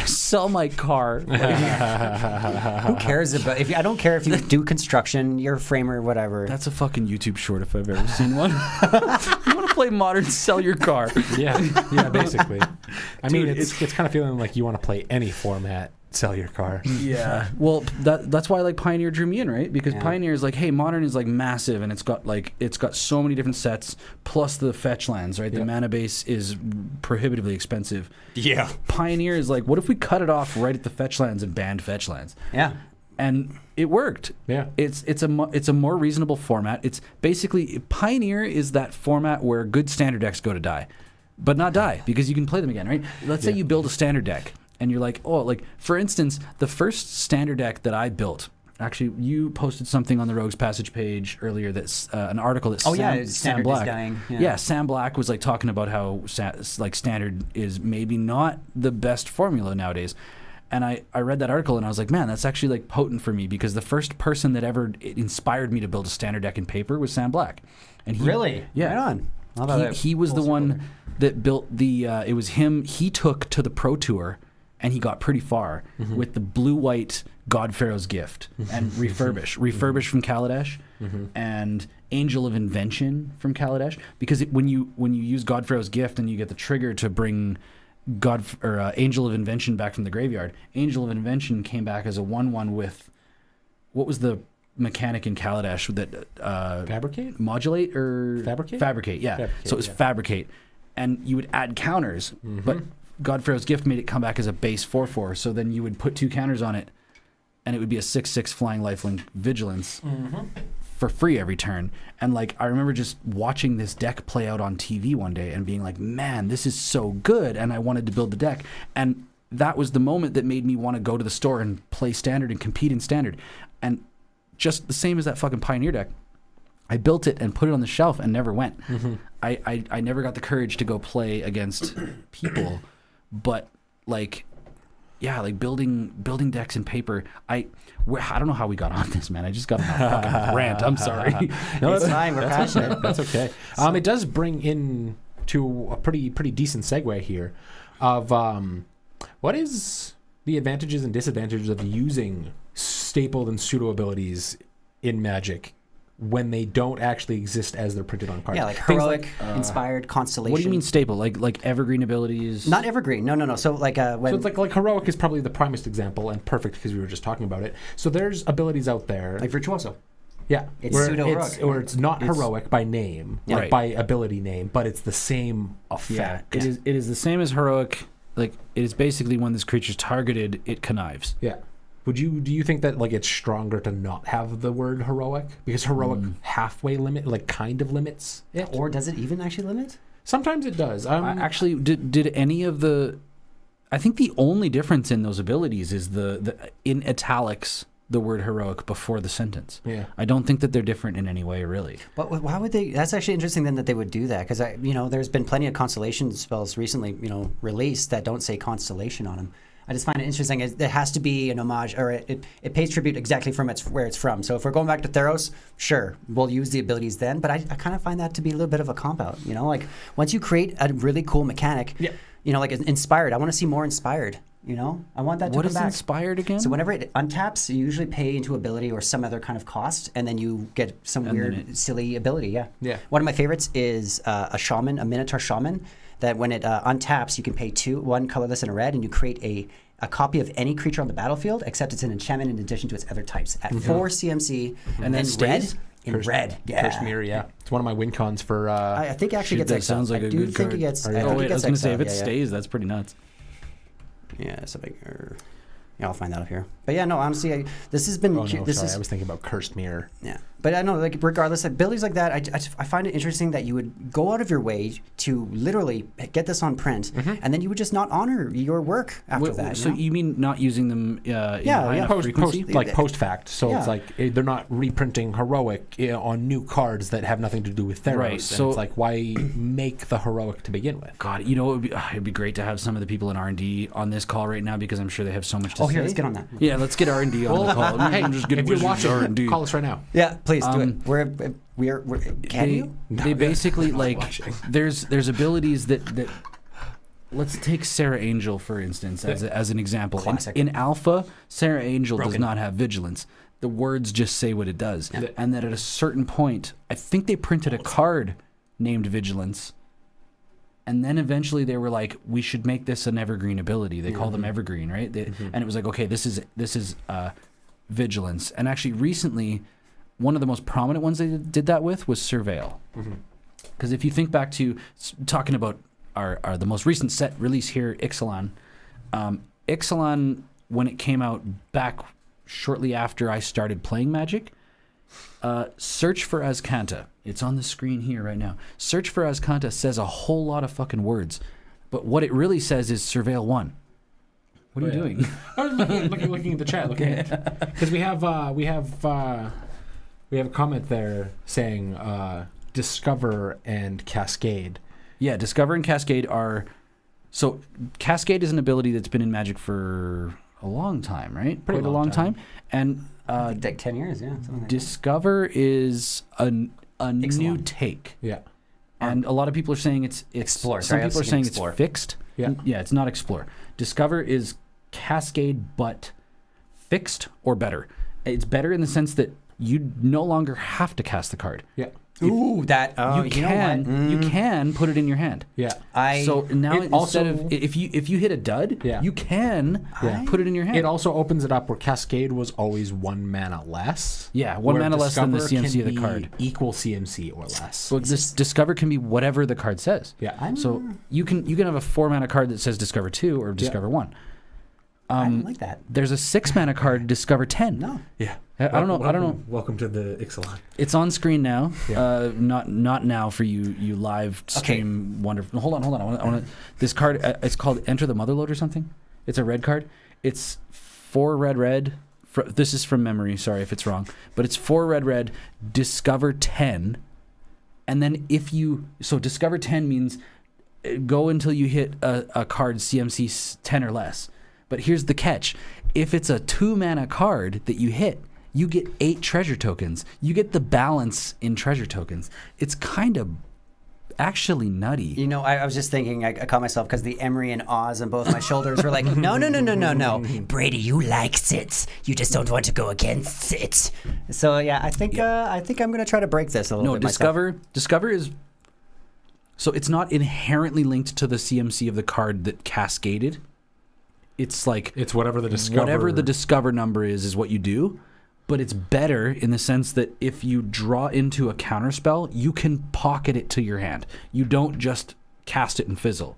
sell my car. Who cares about? I don't care if you do construction, you're a framer, whatever. That's a fucking YouTube short if I've ever seen one. You want to play Modern, sell your car. Yeah, basically. I mean, Dude, it's kind of feeling like you want to play any format sell your car. Yeah. Well, that's why like Pioneer drew me in, right? Because Yeah. Pioneer is like, hey, Modern is like massive, and it's got so many different sets plus the fetch lands, right? The Yep. mana base is prohibitively expensive. Yeah. Pioneer is like, what if we cut it off right at the fetch lands and banned fetch lands? Yeah. And it worked. Yeah. It's a more reasonable format. It's basically Pioneer is that format where good standard decks go to die, but not die because you can play them again, right? Let's say Yeah. you build a standard deck and you're like, oh, like for instance, the first standard deck that I built. Actually, you posted something on the Rogues Passage page earlier that's an article that Oh yeah, Sam standard Black. is dying. Yeah, Sam Black was like talking about how like standard is maybe not the best formula nowadays. And I read that article and I was like, man, that's actually like potent for me because the first person that ever inspired me to build a standard deck in paper was Sam Black. And he, Really? Yeah. Right on. How about that? He was the Full circle one there. that built the. It was him. He took to the Pro Tour, and he got pretty far with the blue-white God Pharaoh's Gift and refurbish from Kaladesh, and Angel of Invention from Kaladesh. Because when you use God Pharaoh's Gift and you get the trigger to bring Angel of Invention back from the graveyard, Angel of Invention came back as a 1/1 with what was the mechanic in Kaladesh that Fabricate? modulate or Fabricate? yeah. Fabricate, So it was yeah. fabricate, and you would add counters, but God Pharaoh's Gift made it come back as a base 4/4. So then you would put 2 counters on it, and it would be a 6/6 flying lifelink vigilance for free every turn. And like I remember just watching this deck play out on TV one day and being like, man, this is so good, and I wanted to build the deck. And that was the moment that made me want to go to the store and play standard and compete in standard. And just the same as that fucking Pioneer deck, I built it and put it on the shelf and never went. I never got the courage to go play against people, but like, yeah, like building decks in paper. I don't know how we got on this, man. I just got on a fucking rant. I'm sorry. No, It's fine. We're passionate. That's okay. It does bring in to a pretty decent segue here of what is the advantages and disadvantages of using stapled and pseudo abilities in Magic when they don't actually exist as they're printed on cards. Yeah, like Things heroic, inspired, constellation. What do you mean staple? Like evergreen abilities? Not evergreen. No. So like when So it's like heroic is probably the primest example and perfect because we were just talking about it. So there's abilities out there. like virtuoso. Yeah, It's where pseudo-heroic. or it's not It's- heroic by name, Yeah. like Right. by ability name, but it's the same Yeah, effect. it is the same as heroic. Like it is basically when this creature's targeted, it connives. Yeah. Do you think that like it's stronger to not have the word heroic because heroic halfway limit like kind of limits it? Or does it even actually limit? Sometimes it does. Actually, did any of the? I think the only difference in those abilities is the in italics the word heroic before the sentence. Yeah. I don't think that they're different in any way, really. But why would they? That's actually interesting then that they would do that because there's been plenty of constellation spells recently, released that don't say constellation on them. I just find it interesting. There has to be an homage, or it pays tribute exactly from where it's from. So if we're going back to Theros, sure, we'll use the abilities then. But I kind of find that to be a little bit of a cop out. Like once you create a really cool mechanic, Yeah. like inspired. I want to see more inspired. I want that to What come is back. inspired again? So whenever it untaps, you usually pay into ability or some other kind of cost, and then you get some And then weird, silly ability. Yeah. Yeah. One of my favorites is a shaman, a Minotaur shaman. That when it untaps, you can pay 2, 1 colorless and a red, and you create a copy of any creature on the battlefield, except it's an enchantment in addition to its other types at 4 CMC And then in stays? red. Yeah. Cursed Mirror, yeah. It's one of my win cons for I think it actually Shit, gets that exiled. sounds like I a do good think card. it gets. Oh, I yeah. think Oh it wait, I gets was gonna say if exiled. it stays, that's pretty nuts. Yeah, something. Yeah, I'll find that up here. But yeah, no, honestly, this has been. Oh no, this sorry, is I was thinking about Cursed Mirror. Yeah, but I know, like, regardless, abilities like that, I find it interesting that you would go out of your way to literally get this on print, and then you would just not honor your work after that. So you mean not using them in high enough Post frequency? fact. So it's Yeah. like they're not reprinting heroic on new cards that have nothing to do with Theros. Right, And so- it's like why make the heroic to begin with? God, it'd be great to have some of the people in R&D on this call right now because I'm sure they have so much to Oh, say. here, let's get on that. Yeah, let's get R&D on the call. Hey, I'm just getting if you're Wizards watching, R&D. call us right now. Yeah, please do it. Um, We're can you? They basically like watching. there's abilities that let's take Sarah Angel for instance as an example. Classic. In Alpha, Sarah Angel does Broken. not have vigilance. The words just say what it does, Yeah. and that at a certain point, I think they printed a card named Vigilance. And then eventually they were like, we should make this an evergreen ability. They call them evergreen, right? And it was like, okay, this is vigilance. And actually recently, one of the most prominent ones they did that with was Surveil. Because if you think back to talking about our the most recent set release here, Ixalan. Ixalan, when it came out back shortly after I started playing Magic, search for Azcanta. It's on the screen here right now. Search for Azcanta says a whole lot of fucking words, but what it really says is Surveil 1. What are you doing? I was looking at the chat, because we have a comment there saying Discover and Cascade. Yeah, Discover and Cascade are... So, Cascade is an ability that's been in Magic for a long time, right? Pretty Quite a long time. And like 10 years, yeah. Something like Discover is a new take. Yeah. And a lot of people are saying it's Explore. Some Sorry, I was people are thinking saying Explore. it's fixed. Yeah. Yeah, it's not Explore. Discover is Cascade, but fixed or better. It's better in the sense that you no longer have to cast the card. Yeah. Ooh, that you can put it in your hand. Yeah. So now it instead also- of if you hit a dud, Yeah. you can put it in your hand. It also opens it up where Cascade was always 1 mana less. Yeah, 1 where mana less than the Discover CMC of the can card. be Equal CMC or less. So this Discover can be whatever the card says. Yeah. So you can have a 4 mana card that says Discover 2 or Discover 1. I don't like that. There's a 6 mana card, Discover 10. No. Yeah. I don't know. Welcome to the Ixalan. It's on screen now. Yeah. Not now for you live stream wonderful. Hold on. I want this card. It's called Enter the Motherlode or something. It's a red card. It's 4 red. This is from memory. Sorry if it's wrong, but it's 4 red. Discover 10, and then Discover 10 means go until you hit a card CMC 10 or less. But here's the catch: if it's a 2 mana card that you hit, you get 8 treasure tokens. You get the balance in treasure tokens. It's kind of actually nutty. You know, I was just thinking, I caught myself because the Emery and Oz on both my shoulders were like, no. Brady, you likes it. You just don't want to go against it. So yeah, I think I'm gonna try to break this a little bit. Discover is so it's not inherently linked to the CMC of the card that cascaded. It's like It's whatever the Discover number is what you do. But it's better in the sense that if you draw into a counterspell, you can pocket it to your hand. You don't just cast it and fizzle.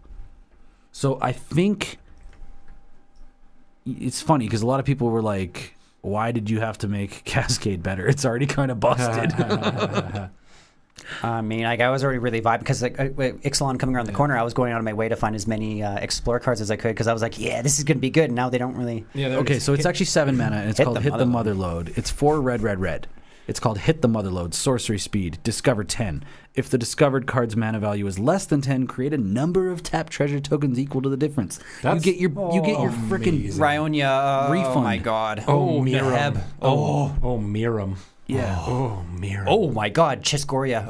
So I think it's funny because a lot of people were like, why did you have to make Cascade better? It's already kind of busted. I mean, like I was already really vibing because like Ixalan coming around the corner, I was going out of my way to find as many Explore cards as I could because I was like, yeah, this is gonna be good. And now they don't really. Yeah. Okay, so it's actually 7 mana, and it's called Hit the Motherlode. It's 4 red. It's called Hit the Motherlode, Sorcery Speed, Discover 10. If the discovered card's mana value is less than 10, create a number of tapped treasure tokens equal to the difference. You get your freaking Rionia refund. Oh my god. Oh, Neheb. Miram. Oh, Miram. yeah. Oh, Miram. Oh my god, Chiscoria.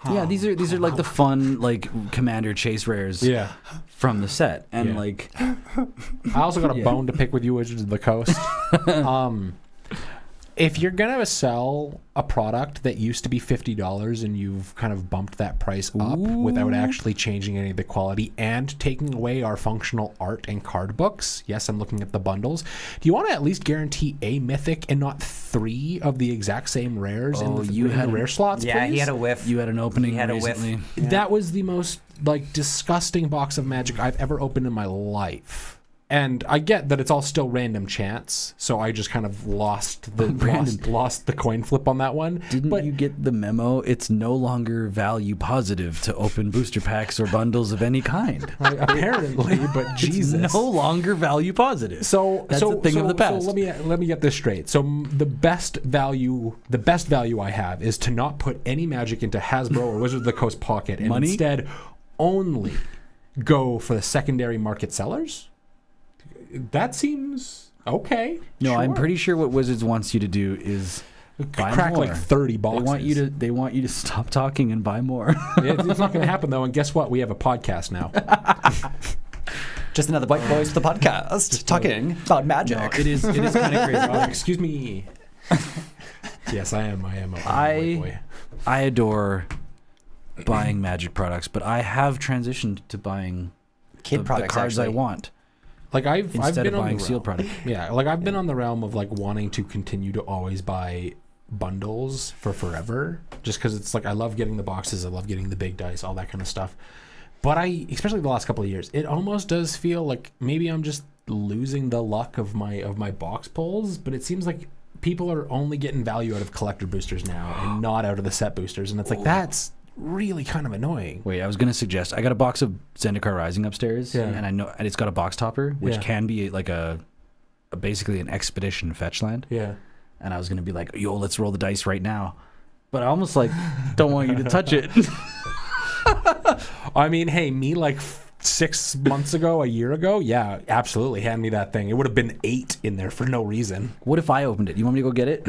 Yeah, these are like the fun like commander chase rares Yeah. from the set. And Yeah. like I also got a bone to pick with you, Wizards of the Coast. If you're going to sell a product that used to be $50 and you've kind of bumped that price up without actually changing any of the quality and taking away our functional art and card books, yes, I'm looking at the bundles. Do you want to at least guarantee a mythic and not 3 of the exact same rares in the rare slots, Yeah, please? he had a whiff. you had an opening He had a whiff. recently. That was the most like disgusting box of Magic I've ever opened in my life. And I get that it's all still random chance, so I just kind of lost the coin flip on that one. Didn't you get the memo? It's no longer value positive to open booster packs or bundles of any kind. Apparently, but Jesus, It's no longer value positive. That's a thing of the past. So let me get this straight. So the best value I have is to not put any Magic into Hasbro or Wizards of the Coast pocket, and Money? instead only go for the secondary market sellers. That seems okay. No, sure. I'm pretty sure what Wizards wants you to do is buy crack more. like 30 boxes. They want you to stop talking and buy more. It's not going to happen though. And guess what? We have a podcast now. Just another white boys with the podcast talking about magic. No, it is kind of crazy. Excuse me. Yes, I am a white boy. I adore buying Magic products, but I have transitioned to buying Kid the products, cards I actually. want Like I've instead been of on buying the sealed realm. product. Yeah, like I've been on the realm of like wanting to continue to always buy bundles for forever, just because it's like I love getting the boxes, I love getting the big dice, all that kind of stuff. But especially the last couple of years, it almost does feel like maybe I'm just losing the luck of my box pulls. But it seems like people are only getting value out of collector boosters now and not out of the set boosters, and it's like that's really kind of annoying. Wait, I was gonna suggest I got a box of Zendikar Rising upstairs, Yeah. and I know, and it's got a box topper, which Yeah. can be like a basically an expedition fetch land. Yeah. And I was gonna be like, yo, let's roll the dice right now, but I almost like don't want you to touch it. I mean, hey, me like 6 months ago, a year ago, yeah, absolutely, hand me that thing. It would have been 8 in there for no reason. What if I opened it? You want me to go get it?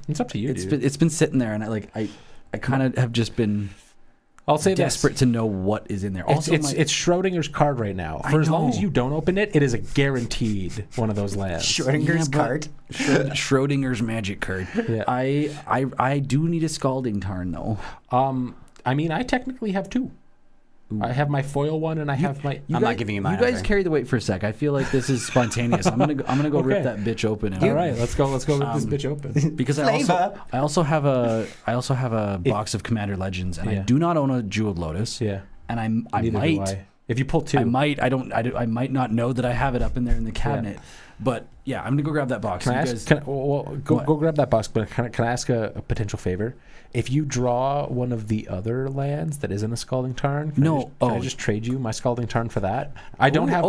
It's up to you, dude. It's been sitting there, and I kind of have just been I'll say desperate to know what is in there. It's, Also, it's Schrodinger's card right now. I For as long know. as you don't open it, it is a guaranteed one of those lands. Schrodinger's Yeah, but- card. Schrodinger's magic card. Yeah. I do need a Scalding Tarn though. I mean, I technically have 2. I have my foil one, and I have my. I'm not giving you mine. You guys either. carry the weight for a sec. I feel like this is spontaneous. I'm gonna go rip Okay. that bitch open. And All right, let's go rip this bitch open. Because Flavor. I also have a box of Commander Legends, and I Yeah. do not own a Jeweled Lotus. Yeah, And I neither do might. I. If you pull 2, I might not know that I have it up in there in the cabinet, but yeah, I'm gonna go grab that box. Can I You ask? guys- Go grab that box. But can I ask a potential favor? If you draw one of the other lands that isn't a Scalding Tarn, can I just trade you my Scalding Tarn for that? I don't have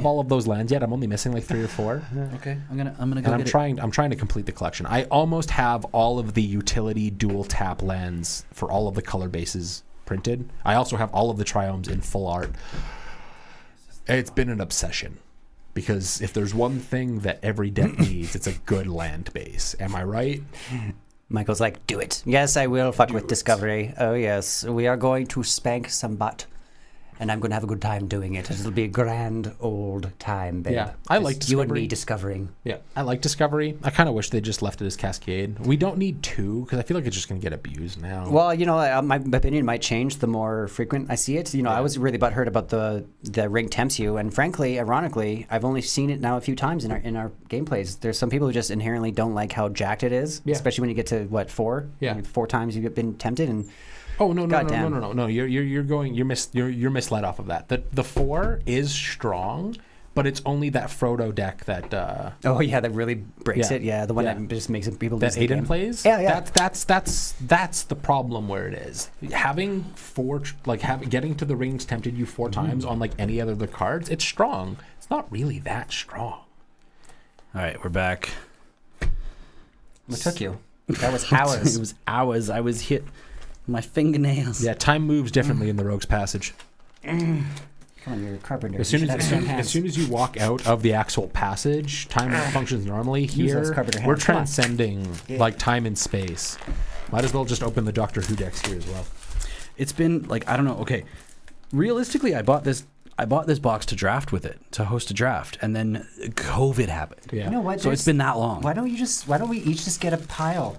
all of those lands yet. I'm only missing like 3 or 4. Okay, I'm gonna go And get I'm trying to complete the collection. I almost have all of the utility dual tap lands for all of the color bases printed. I also have all of the triomes in full art. It's been an obsession, because if there's one thing that every deck needs, it's a good land base. Am I right? Michael's like, do it. Yes, I will fuck with Discovery. Oh, yes. We are going to spank some butt. And I'm going to have a good time doing it. It'll be a grand old time, babe. Yeah, I like Just you and Discovery. me discovering. Yeah, I like Discovery. I kind of wish they just left it as Cascade. We don't need 2, because I feel like it's just going to get abused now. Well, my opinion might change the more frequent I see it. I was really butthurt about the ring tempts you, and frankly, ironically, I've only seen it now a few times in our gameplays. There's some people who just inherently don't like how jacked it is, Yeah. especially when you get to 4. Yeah. 4 times you've been tempted, and Oh no! Goddamn. You're misled off of that. The 4 is strong, but it's only that Frodo deck that oh yeah, that really breaks Yeah. it. Yeah, the one Yeah. that just makes people lose that the Aiden game. plays. Yeah, yeah. That's the problem where it is. Having 4 getting to the rings tempted you 4 times on like any other of the cards. It's strong. It's not really that strong. All right, we're back. What took you? That was hours. It was hours. I was hit my fingernails. Yeah, time moves differently in the Rogue's Passage. Come on, you're a carpenter. As soon You as, should as, have soon, strong as hands. soon as you walk out of the actual passage, time functions normally. Use Here, those carpenter we're hands. Come on. transcending like time and space. Might as well just open the Doctor Who decks here as well. It's been like, I don't know. Okay, realistically, I bought this box to draft with it, to host a draft, and then COVID happened. Yeah. You know what? So it's been that long. Why don't we each just get a pile?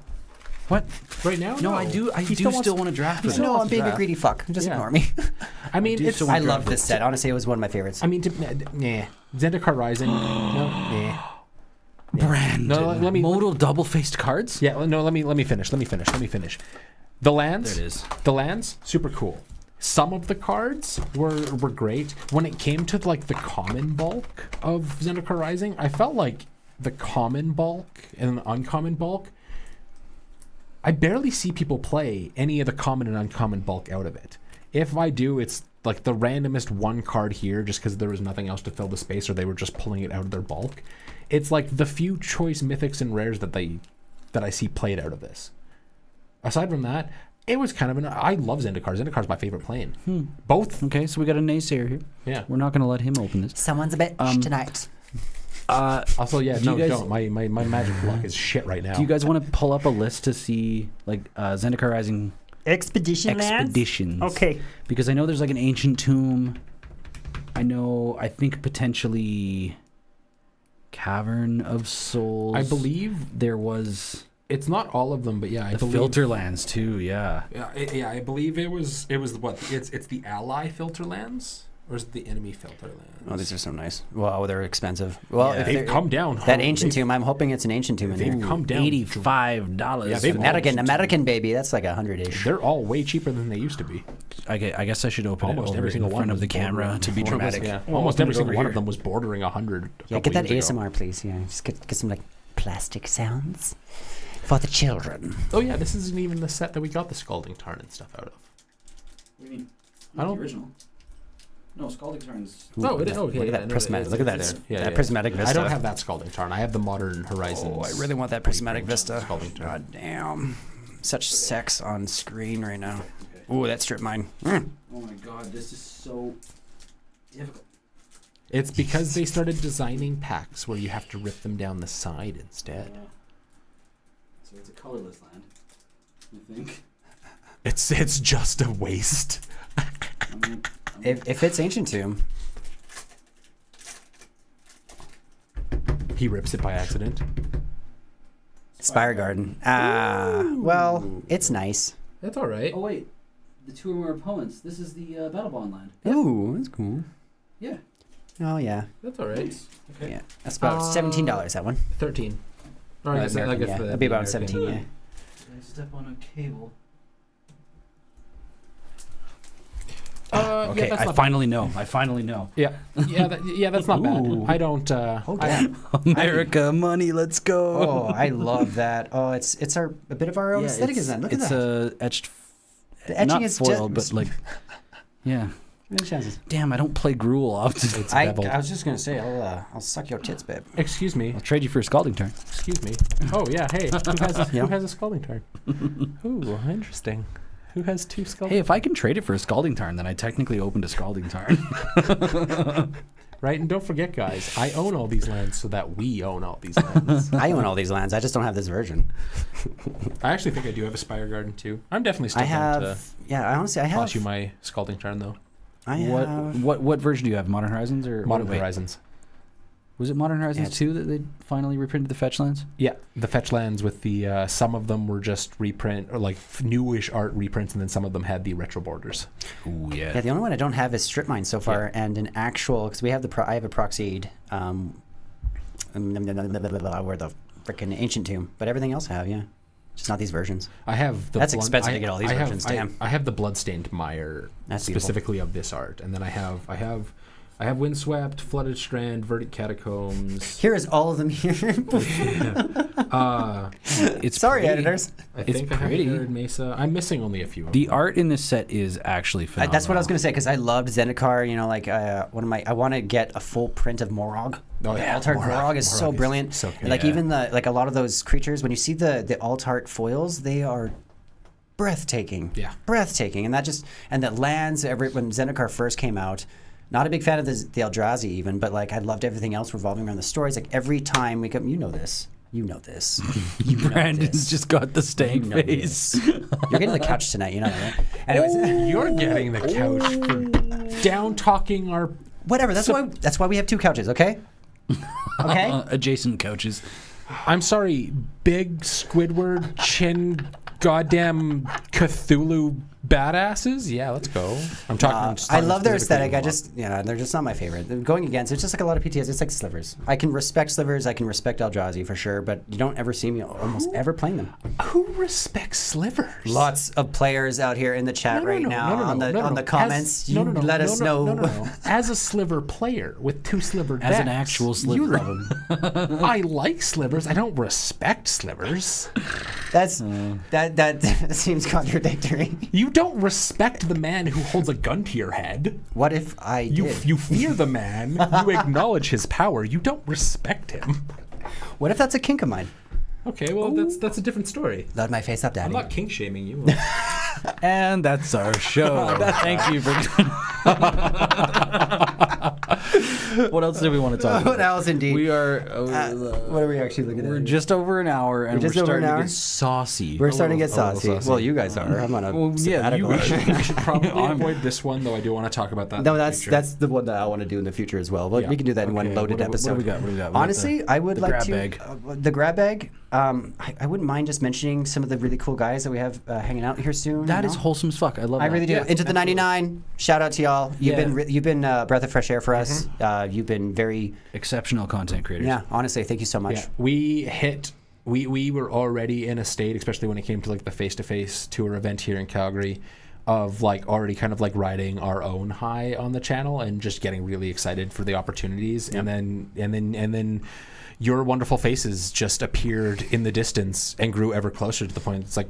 What? Right now? No, I do still want to draft with it. No, wants I'm to being a draft. greedy fuck. Just Yeah. ignore me. I mean, do it's. still I want love this set. Honestly, it was one of my favorites. I mean, Zendikar Rising. No, nah. Brand. No, let me- Modal double-faced cards. Yeah, no. Let me finish. The lands. There it is. The lands, super cool. Some of the cards were great. When it came to like the common bulk of Zendikar Rising, I felt like the common bulk and the uncommon bulk, I barely see people play any of the common and uncommon bulk out of it. If I do, it's like the randomest one card here just because there was nothing else to fill the space or they were just pulling it out of their bulk. It's like the few choice mythics and rares that I see played out of this. Aside from that, it was kind of I love Zendikar. Zendikar's my favorite plane. Both. Okay, so we got a naysayer here. Yeah. We're not going to let him open this. Someone's a bitch tonight. Also, yeah, Do no, you guys- don't. My magic block is shit right now. Do you guys want to pull up a list to see like Zendikar Rising Expedition expeditions? Okay. Because I know there's like an ancient tomb. I think potentially Cavern of Souls. I believe there was It's not all of them, but yeah, I The believe filter lands too. Yeah. Yeah, I believe it was what it's the ally filter lands or is it the enemy filter lands? Oh, these are so nice. Well, they're expensive. Well, Yeah. if They've they're- come down. that ancient tomb. I'm hoping it's an ancient tomb in They've there. come down. $85. Yeah, they've for American baby. That's like 100-ish. They're all way cheaper than they used to be. I guess I should open Almost it over every in single one front of the was camera bordering- to be dramatic. Yeah, Well, almost open every it single over one here. of them was bordering 100. Yeah, get that ASMR, please. Yeah, just get some like plastic sounds for the children. Oh yeah, this isn't even the set that we got the Scalding Tarn and stuff out of. What do you mean? I don't- The original. No, Scalding Tarn's. Oh, Look it at is. that- Okay, look at yeah, that no, prismatic. it Look at is that. there. Yeah, that yeah. prismatic vista. I don't have that Scalding Tarn. I have the Modern Horizons. Oh, I really want that prismatic Reprint vista. Scalding Tarn. God damn. Such sex on screen right now. Okay. Ooh, that strip mine. Oh my god, this is so difficult. It's because they started designing packs where you have to rip them down the side instead. So it's a colorless land, I think. It's just a waste. If it's ancient tomb, He rips it by accident. Spire Garden. Well, it's nice. That's all right. Oh wait, the two or more opponents. This is the Battle Bond land. Ooh, that's cool. Yeah. Oh yeah, That's all right. Nice. Okay. yeah. That's about $17. That one. 13. Or I guess, I American, guess yeah. the- That'd be the about American. 17. Yeah. Did I step on a cable? Okay, that's I not finally know. I finally know. bad. Yeah, that's not Ooh. bad. I don't. Oh I- damn. America, money, let's go. Oh, I love that. Oh, it's a bit of our own aesthetic, isn't it? Look at it's that. etched. The etching not is foiled, just. but like, yeah. Any chances? Damn, I don't play Gruul often. It's I beveled. was just gonna say I'll suck your tits, babe. Excuse me. I'll trade you for a Scalding Tarn. Excuse me. Oh yeah. Hey, Yeah. who has a Scalding Tarn? Ooh, interesting. Who has two Scalding? Hey, if I can trade it for a Scalding Tarn, then I technically opened a Scalding Tarn. Right, and don't forget, guys, I own all these lands so that we own all these lands. I own all these lands. I just don't have this version. I actually think I do have a Spire Garden too. I'm definitely still I going to have. Yeah, I honestly I toss have. you my Scalding Tarn though. I have. What version do you have? Modern Horizons or Modern wait, Horizons. Was it Modern Horizons it's- 2 that they finally reprinted the fetch lands? Yeah, the fetch lands with the some of them were just reprint or like newish art reprints, and then some of them had the retro borders. Ooh, yeah. Yeah, the only one I don't have is Strip Mine so far, and an actual because we have I have a Proxede, where the freaking Ancient Tomb, but everything else I have, yeah, just not these versions. I have the That's expensive to get all these versions, I, damn. I have the Bloodstained Mire That's beautiful. specifically of this art, and then I have Windswept, Flooded Strand, Verdant Catacombs. Here is all of them here. It's Sorry, pretty. editors. I It's think I have pretty. Arid Mesa. I'm missing only a few. Of The them. art in this set is actually phenomenal. That's what I was gonna say because I loved Zendikar. You know, like one of my. I want to get a full print of Morog. Oh, The yeah, Alt-Art Morog is so Morog is brilliant. so good. And, like Yeah. even the like a lot of those creatures when you see the Alt-Art foils, they are breathtaking. Yeah. Breathtaking, and that just and the lands. When Zendikar first came out, not a big fan of the Eldrazi even, but like I loved everything else revolving around the stories. Like every time we come, you know this. You know this. You know Brandon's this. just got the stank You know face. You're getting the couch tonight. You know that, right? Anyways, You're getting the couch for down talking our. whatever. That's why we have two couches. Okay. Okay. Adjacent couches. I'm sorry, big Squidward chin, goddamn Cthulhu badasses. Yeah, let's go. I'm talking. I love their specifically aesthetic. about- They're just not my favorite. Going against, it's just like a lot of PTS. It's like Slivers. I can respect Slivers. I can respect Eldrazi for sure, but you don't ever see me almost ever playing them. Who respects slivers? Lots of players out here in the chat right now on the comments. You let us know. No. As a sliver player with two slivered As an backs, actual sliver. you love them. I like slivers. I don't respect slivers. That's that seems contradictory. You don't respect the man who holds a gun to your head. What if I You did? you fear the man. You acknowledge his power. You don't respect him. What if that's a kink of mine? Okay, well that's a different story. Load my face up, Daddy. I'm not kink shaming you. And that's our show. Thank you for. What else do we want to talk about? What else, indeed? We are. What are we actually looking at? We're here? just over an hour, and Just we're over an starting to hour? get saucy. We're starting to get a little saucy. saucy. Well, you guys are. I'm on a Well, yeah, sabbatical. we should probably avoid this one, though. I do want to talk about that. No, in the that's future. that's the one that I want to do in the future as well. But Yeah. we can do that in one Okay, loaded what do we episode. got? What do we got? We got Honestly, I would the like grab to bag. the grab bag. I wouldn't mind just mentioning some of the really cool guys that we have hanging out here soon. That you is know? wholesome as fuck. I love I that. really do. Yeah, Into the 99. Shout out to y'all. You've been a breath of fresh air for us. You've been very Exceptional content creators. yeah. Honestly, thank you so much. Yeah, we were already in a state, especially when it came to like the face-to-face tour event here in Calgary, of like already kind of like riding our own high on the channel and just getting really excited for the opportunities. Yep. And then your wonderful faces just appeared in the distance and grew ever closer to the point it's like,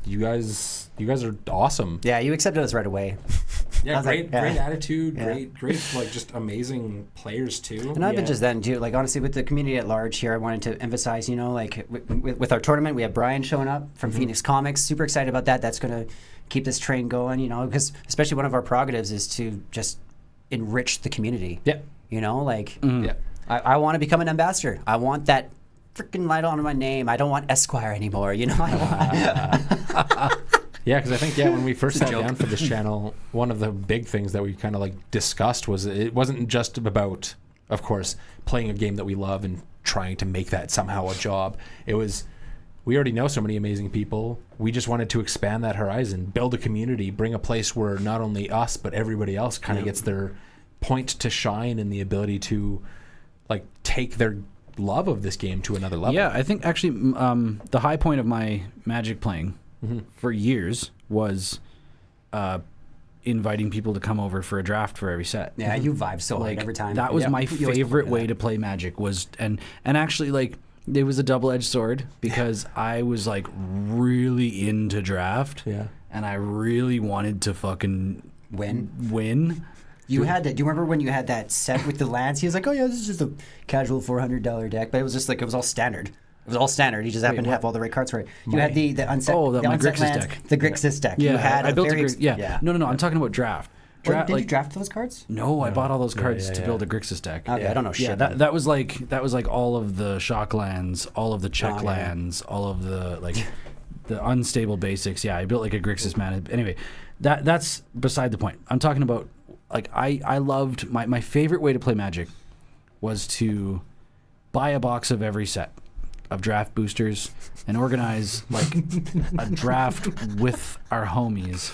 you guys are awesome. Yeah, you accepted us right away. I Yeah, was like, great yeah. attitude, Yeah. great like just amazing players too. And not even just then, too. Like, honestly, with the community at large here, I wanted to emphasize, you know, like, with our tournament, we have Brian showing up from Phoenix Comics. Super excited about that. That's going to keep this train going, you know, because especially one of our prerogatives is to just enrich the community. Yeah. You know, like, Yeah. I want to become an ambassador. I want that freaking light on my name. I don't want Esquire anymore, you know? Yeah, because I think when we first sat down for this channel, one of the big things that we kind of like discussed was it wasn't just about, of course, playing a game that we love and trying to make that somehow a job. It was we already know so many amazing people. We just wanted to expand that horizon, build a community, bring a place where not only us but everybody else kind of gets their point to shine and the ability to like take their love of this game to another level. Yeah, I think actually the high point of my Magic playing for years was inviting people to come over for a draft for every set. Yeah, you vibe so hard Like every time. that was Yeah. my You always come favorite up way with to play Magic was and actually like it was a double-edged sword because I was like really into draft. Yeah. And I really wanted to fucking win. You had that. Do you remember when you had that set with the lands? He was like, "Oh yeah, this is just a casual $400 deck," but it was just like it was all standard. It was all standard. You just happened to have all the right cards for it. You had the unset. Oh, the my unset Grixis lands, deck. The Grixis deck. Yeah, You had I built a very yeah. No, I'm talking about draft. Did you like draft those cards? no, I bought all those cards yeah, to yeah. build a Grixis deck. Okay, I don't know shit. Yeah, that was like all of the shock lands, all of the check Oh, yeah. lands, all of the like the unstable basics. Yeah, I built like a Grixis mana. Anyway, that's beside the point. I'm talking about like I loved my favorite way to play Magic was to buy a box of every set of draft boosters and organize like a draft with our homies.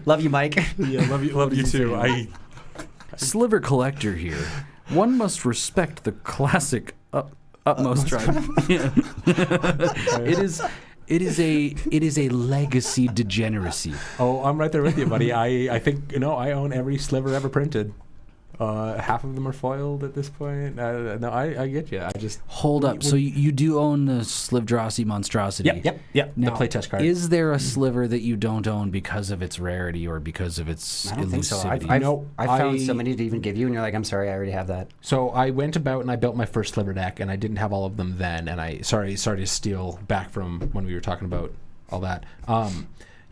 Love you, Mike. Yeah, love you too. Sliver collector here. One must respect the classic utmost drive. Yeah. It is a legacy degeneracy. Oh, I'm right there with you, buddy. I think I own every sliver ever printed. Half of them are foiled at this point. No, I get you. I just Hold up. So you do own the Slivdrassi monstrosity? Yep. the playtest card. Is there a sliver that you don't own because of its rarity or because of its I don't think so. elusivity? I've found so many to even give you, and you're like, "I'm sorry, I already have that." So I went about and I built my first sliver deck, and I didn't have all of them then. And I sorry to steal back from when we were talking about all that.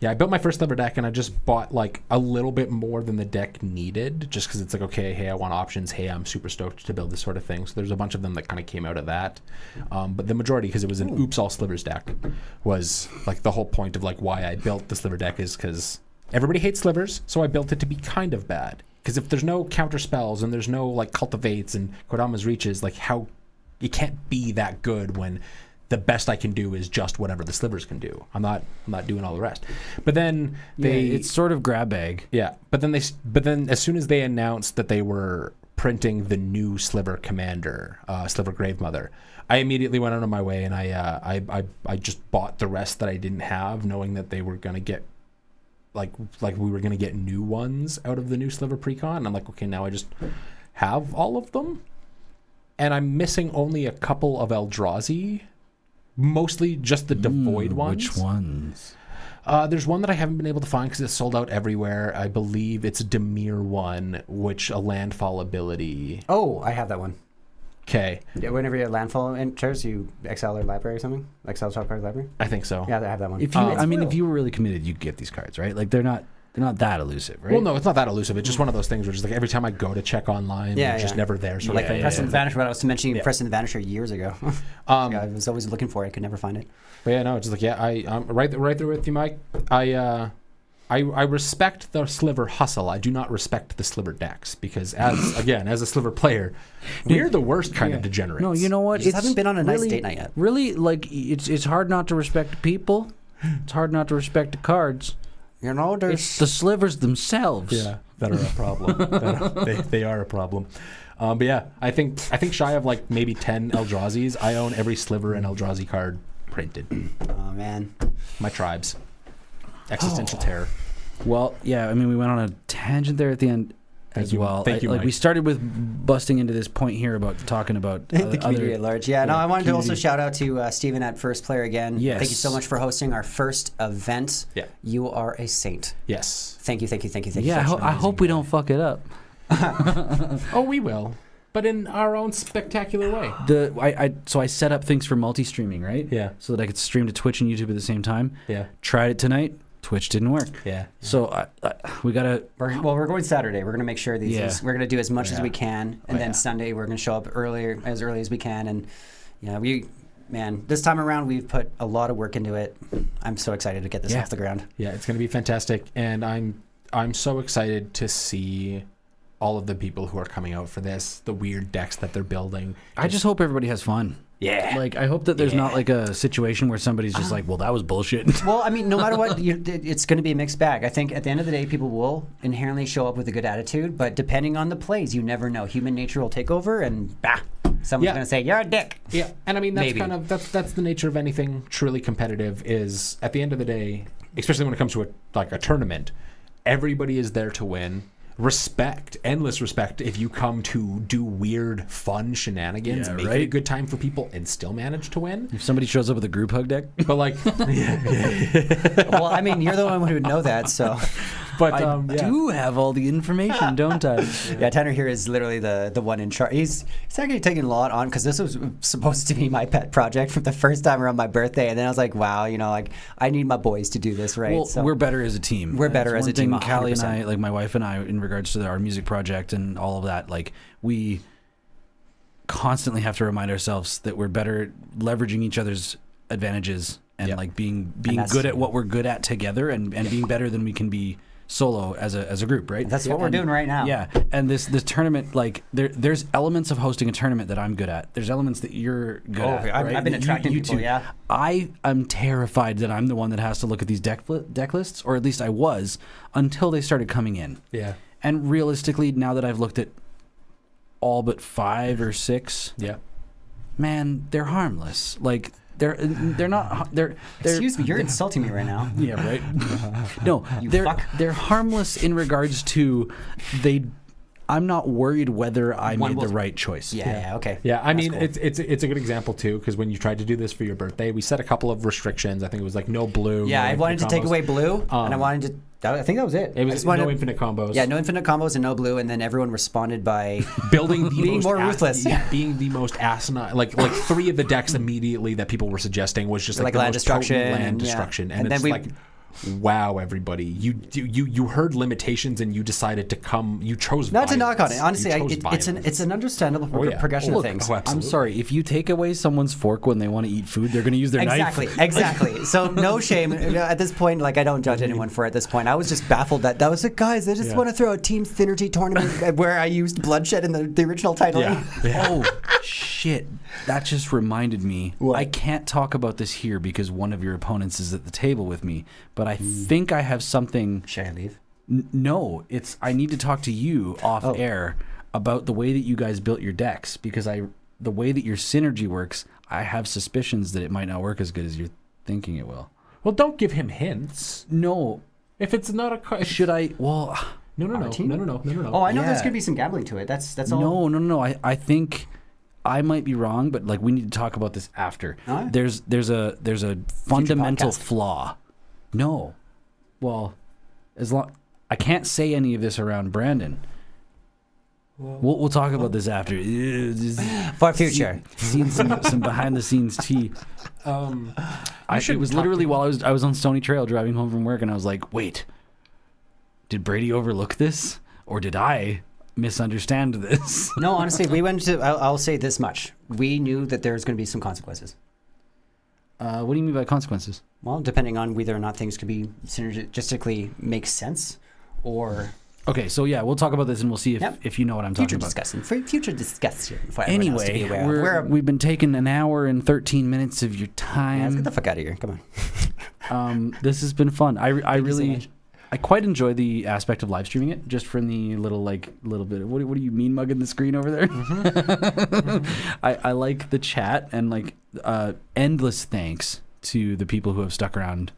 Yeah, I built my first sliver deck, and I just bought like a little bit more than the deck needed, just because it's like, okay, hey, I want options. Hey, I'm super stoked to build this sort of thing. So there's a bunch of them that kind of came out of that, but the majority, because it was an oops all slivers deck, was like the whole point of like why I built the sliver deck is because everybody hates slivers, so I built it to be kind of bad. Because if there's no counter spells and there's no like cultivates and Kodama's reaches, like how it can't be that good when the best I can do is just whatever the slivers can do. I'm not doing all the rest. But then it's sort of grab bag. yeah. But then as soon as they announced that they were printing the new Sliver Commander, Sliver Gravemother, I immediately went out of my way and I just bought the rest that I didn't have, knowing that they were gonna get like we were gonna get new ones out of the new Sliver Precon. And I'm like, okay, now I just have all of them, and I'm missing only a couple of Eldrazi. Mostly just the devoid ones. Which ones? There's one that I haven't been able to find because it's sold out everywhere. I believe it's a Dimir one, which a landfall ability. Oh, I have that one. Okay, Yeah, whenever you have landfall enters, you exile their library or something. Exile top card library. I think so. Yeah, I have that one. If you, It's real. if you were really committed, you'd get these cards, right? Like they're not that elusive, right? Well, no, it's not that elusive. It's just one of those things where just like every time I go to check online, Yeah, they're just yeah. never there. Sort like of thing. Preston Vanisher. What I was mentioning, Yeah. Preston Vanisher years ago. I was always looking for it. I could never find it. But yeah, no, it's just like I'm right there with you, Mike. I I respect the sliver hustle. I do not respect the sliver decks because, as a sliver player, we're the worst kind of degenerates. No, you know what? You just haven't been on a nice really- date night yet. Really, like it's hard not to respect people. It's hard not to respect the cards. You know, there's It's the slivers themselves. Yeah, that are a problem. they are a problem. But yeah, I think shy of like maybe 10 Eldrazi's, I own every sliver and Eldrazi card printed. oh man. My tribes. Existential terror. Well, yeah. I mean, we went on a tangent there at the end Thank as you. well. Thank you, like Mike. we started with busting into this point here about talking about The community at large. Yeah, no, I wanted to also community. shout out to Stephen at First Player again. Yes. Thank you so much for hosting our first event. Yeah. You are a saint. Yes. Thank you. Yeah, I hope we don't fuck it up. Oh, we will, but in our own spectacular way. So I set up things for multi-streaming, right? Yeah. So that I could stream to Twitch and YouTube at the same time. Yeah. Tried it tonight. Twitch didn't work. Yeah. So we gotta. We're going Saturday. We're going to make sure these. Yeah. We're going to do as much as Yeah. we can, and then Yeah. Sunday we're going to show up as early as we can. And this time around we've put a lot of work into it. I'm so excited to get this Yeah. off the ground. Yeah, it's going to be fantastic, and I'm so excited to see all of the people who are coming out for this, the weird decks that they're building. I just hope everybody has fun. Yeah. Like I hope that there's not like a situation where somebody's just like, well, that was bullshit. Well, I mean, no matter what, it's going to be a mixed bag. I think at the end of the day, people will inherently show up with a good attitude, but depending on the plays, you never know. Human nature will take over, and someone's Yeah. going to say, "You're a dick." Yeah, and I mean that's Maybe. kind of that's the nature of anything truly competitive. Is at the end of the day, especially when it comes to a tournament, everybody is there to win. Respect, endless respect, if you come to do weird, fun shenanigans, Yeah, make it a right? good time for people, and still manage to win. If somebody shows up with a group hug deck, But like, Well, I mean, you're the one who would know that, so. but I yeah. do have all the information, don't I? Yeah, Tanner here is literally the one in charge. He's actually taking a lot on because this was supposed to be my pet project from the first time around my birthday, and then I was like, wow, like I need my boys to do this right. Well, so we're better as a team. We're better That's as a team, one thing Callie and 100%. I, like my wife and I, in regards to our music project and all of that, like we constantly have to remind ourselves that we're better leveraging each other's advantages and Yep. like being that's- good at what we're good at together and being better than we can be solo as a group, right? that's what we're And- doing right now. Yeah, and this tournament, like there's elements of hosting a tournament that I'm good at. There's elements that you're good Oh, at. I've right? been That attracting you people, too. yeah. I am terrified that I'm the one that has to look at these deck lists, or at least I was until they started coming in. Yeah, And realistically, now that I've looked at all but 5 or 6, yeah. man, they're harmless. Like they're not they're Excuse me, you're insulting me right now. yeah, right. No, You they're fuck. they're harmless in regards to I'm not worried whether I One made the will- right choice. Yeah, okay. Yeah, I That's mean cool. it's a good example too because when you tried to do this for your birthday, we set a couple of restrictions. I think it was like no blue. Yeah, no I wanted to infinite take combos. away blue, and I wanted to. I think that was it. It I was just no wanted infinite combos. Yeah, no infinite combos and no blue, and then everyone responded by building the Being most more ruthless. being the most asinine. Like 3 of the decks immediately that people were suggesting was just like the land most potent destruction, land and, yeah. destruction, And and, then it's we- like. Wow, everybody! You heard limitations and you decided to come. You chose not to violence. knock on it. Honestly, You chose it's violence. an understandable Oh, yeah. progression Oh, of look, things. oh, I'm absolutely. sorry, if you take away someone's fork when they want to eat food, they're going to use their Exactly, knife. exactly. So no shame at this point. Like I don't judge anyone for it at this point. I was just baffled that was like, guys, I just Yeah. want to throw a team synergy tournament where I used bloodshed in the original title. Yeah. Oh shit! That just reminded me. What? I can't talk about this here because one of your opponents is at the table with me. But I think I have something. Should I leave? No, it's I need to talk to you off Oh. air about the way that you guys built your decks because the way that your synergy works, I have suspicions that it might not work as good as you're thinking it will. Well, don't give him hints. No, If it's not a should I? Well, no. Our team? No. Oh, I know there's Yeah. gonna be some gambling to it. That's all. no. I think I might be wrong, but like we need to talk about this after. All right. There's a fundamental podcast. flaw. No, well, as long I can't say any of this around Brandon. We'll talk about this after. For future. Seen some behind the scenes tea. It was literally while I was on Stony Trail driving home from work, and I was like, wait, did Brady overlook this, or did I misunderstand this? No, honestly, we went to. I'll say this much: we knew that there was going to be some consequences. What do you mean by consequences? Well, depending on whether or not things could be synergistically make sense, or Okay, so yeah, we'll talk about this and we'll see if you know what I'm talking future about. discussion. For future discussion. For everyone else to be Anyway, aware of. we've been taking an hour and 13 minutes of your Yeah, let's get time. the fuck out of here. Come on. This has been fun. I you so really, much. I quite enjoy the aspect of live streaming it, just from the little bit. What do you mean mugging the screen over there? I like the chat and like endless thanks to the people who have stuck around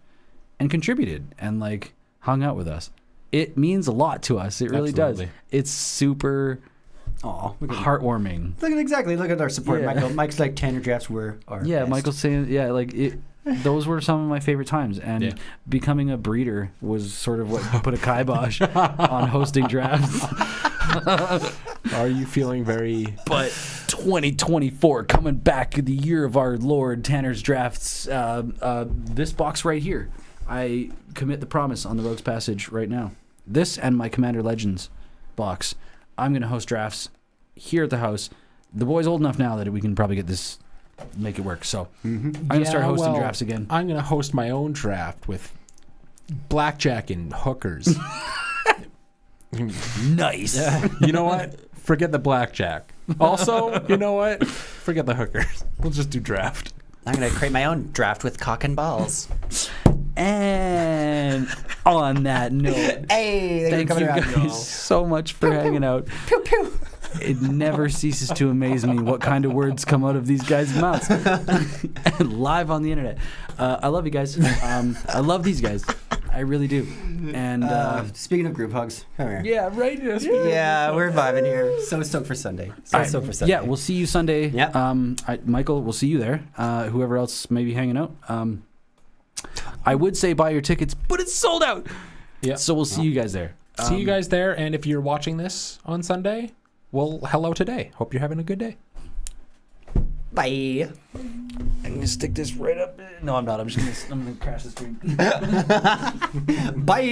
and contributed and like hung out with us. It means a lot to us. It really does. Absolutely. It's super Aw, look at heartwarming. Look at our support. Yeah. Mike's like Tanner drafts were our Yeah, best. Michael's saying, yeah, like it. Those were some of my favorite times, and Yeah. becoming a breeder was sort of what put a kibosh on hosting drafts. Are you feeling very? But 2024 coming back, the year of our Lord, Tanner's drafts. This box right here, I commit the promise on the Rogue's Passage right now. This and my Commander Legends box, I'm going to host drafts here at the house. The boy's old enough now that we can probably make it work. So I'm going to start hosting drafts again. I'm going to host my own draft with blackjack and hookers. Nice. You know what? Forget the blackjack. Also, you know what? Forget the hookers. We'll just do draft. I'm gonna create my own draft with cock and balls. And on that note, Hey, thank you guys so much for hanging out. Pew pew. It never ceases to amaze me what kind of words come out of these guys' mouths. Live on the internet. I love you guys. I love these guys. I really do. And Speaking of group hugs, come here. yeah, right. Yeah, we're vibing here. So stoked for Sunday. So for Sunday. Yeah, we'll see you Sunday. Yeah. Michael, we'll see you there. Whoever else may be hanging out. I would say buy your tickets, but it's sold out. Yeah. So we'll see you guys there. See you guys there. And if you're watching this on Sunday, well, hello today. Hope you're having a good day. Bye. I'm gonna stick this right up. No, I'm not. I'm gonna crash the screen. Bye.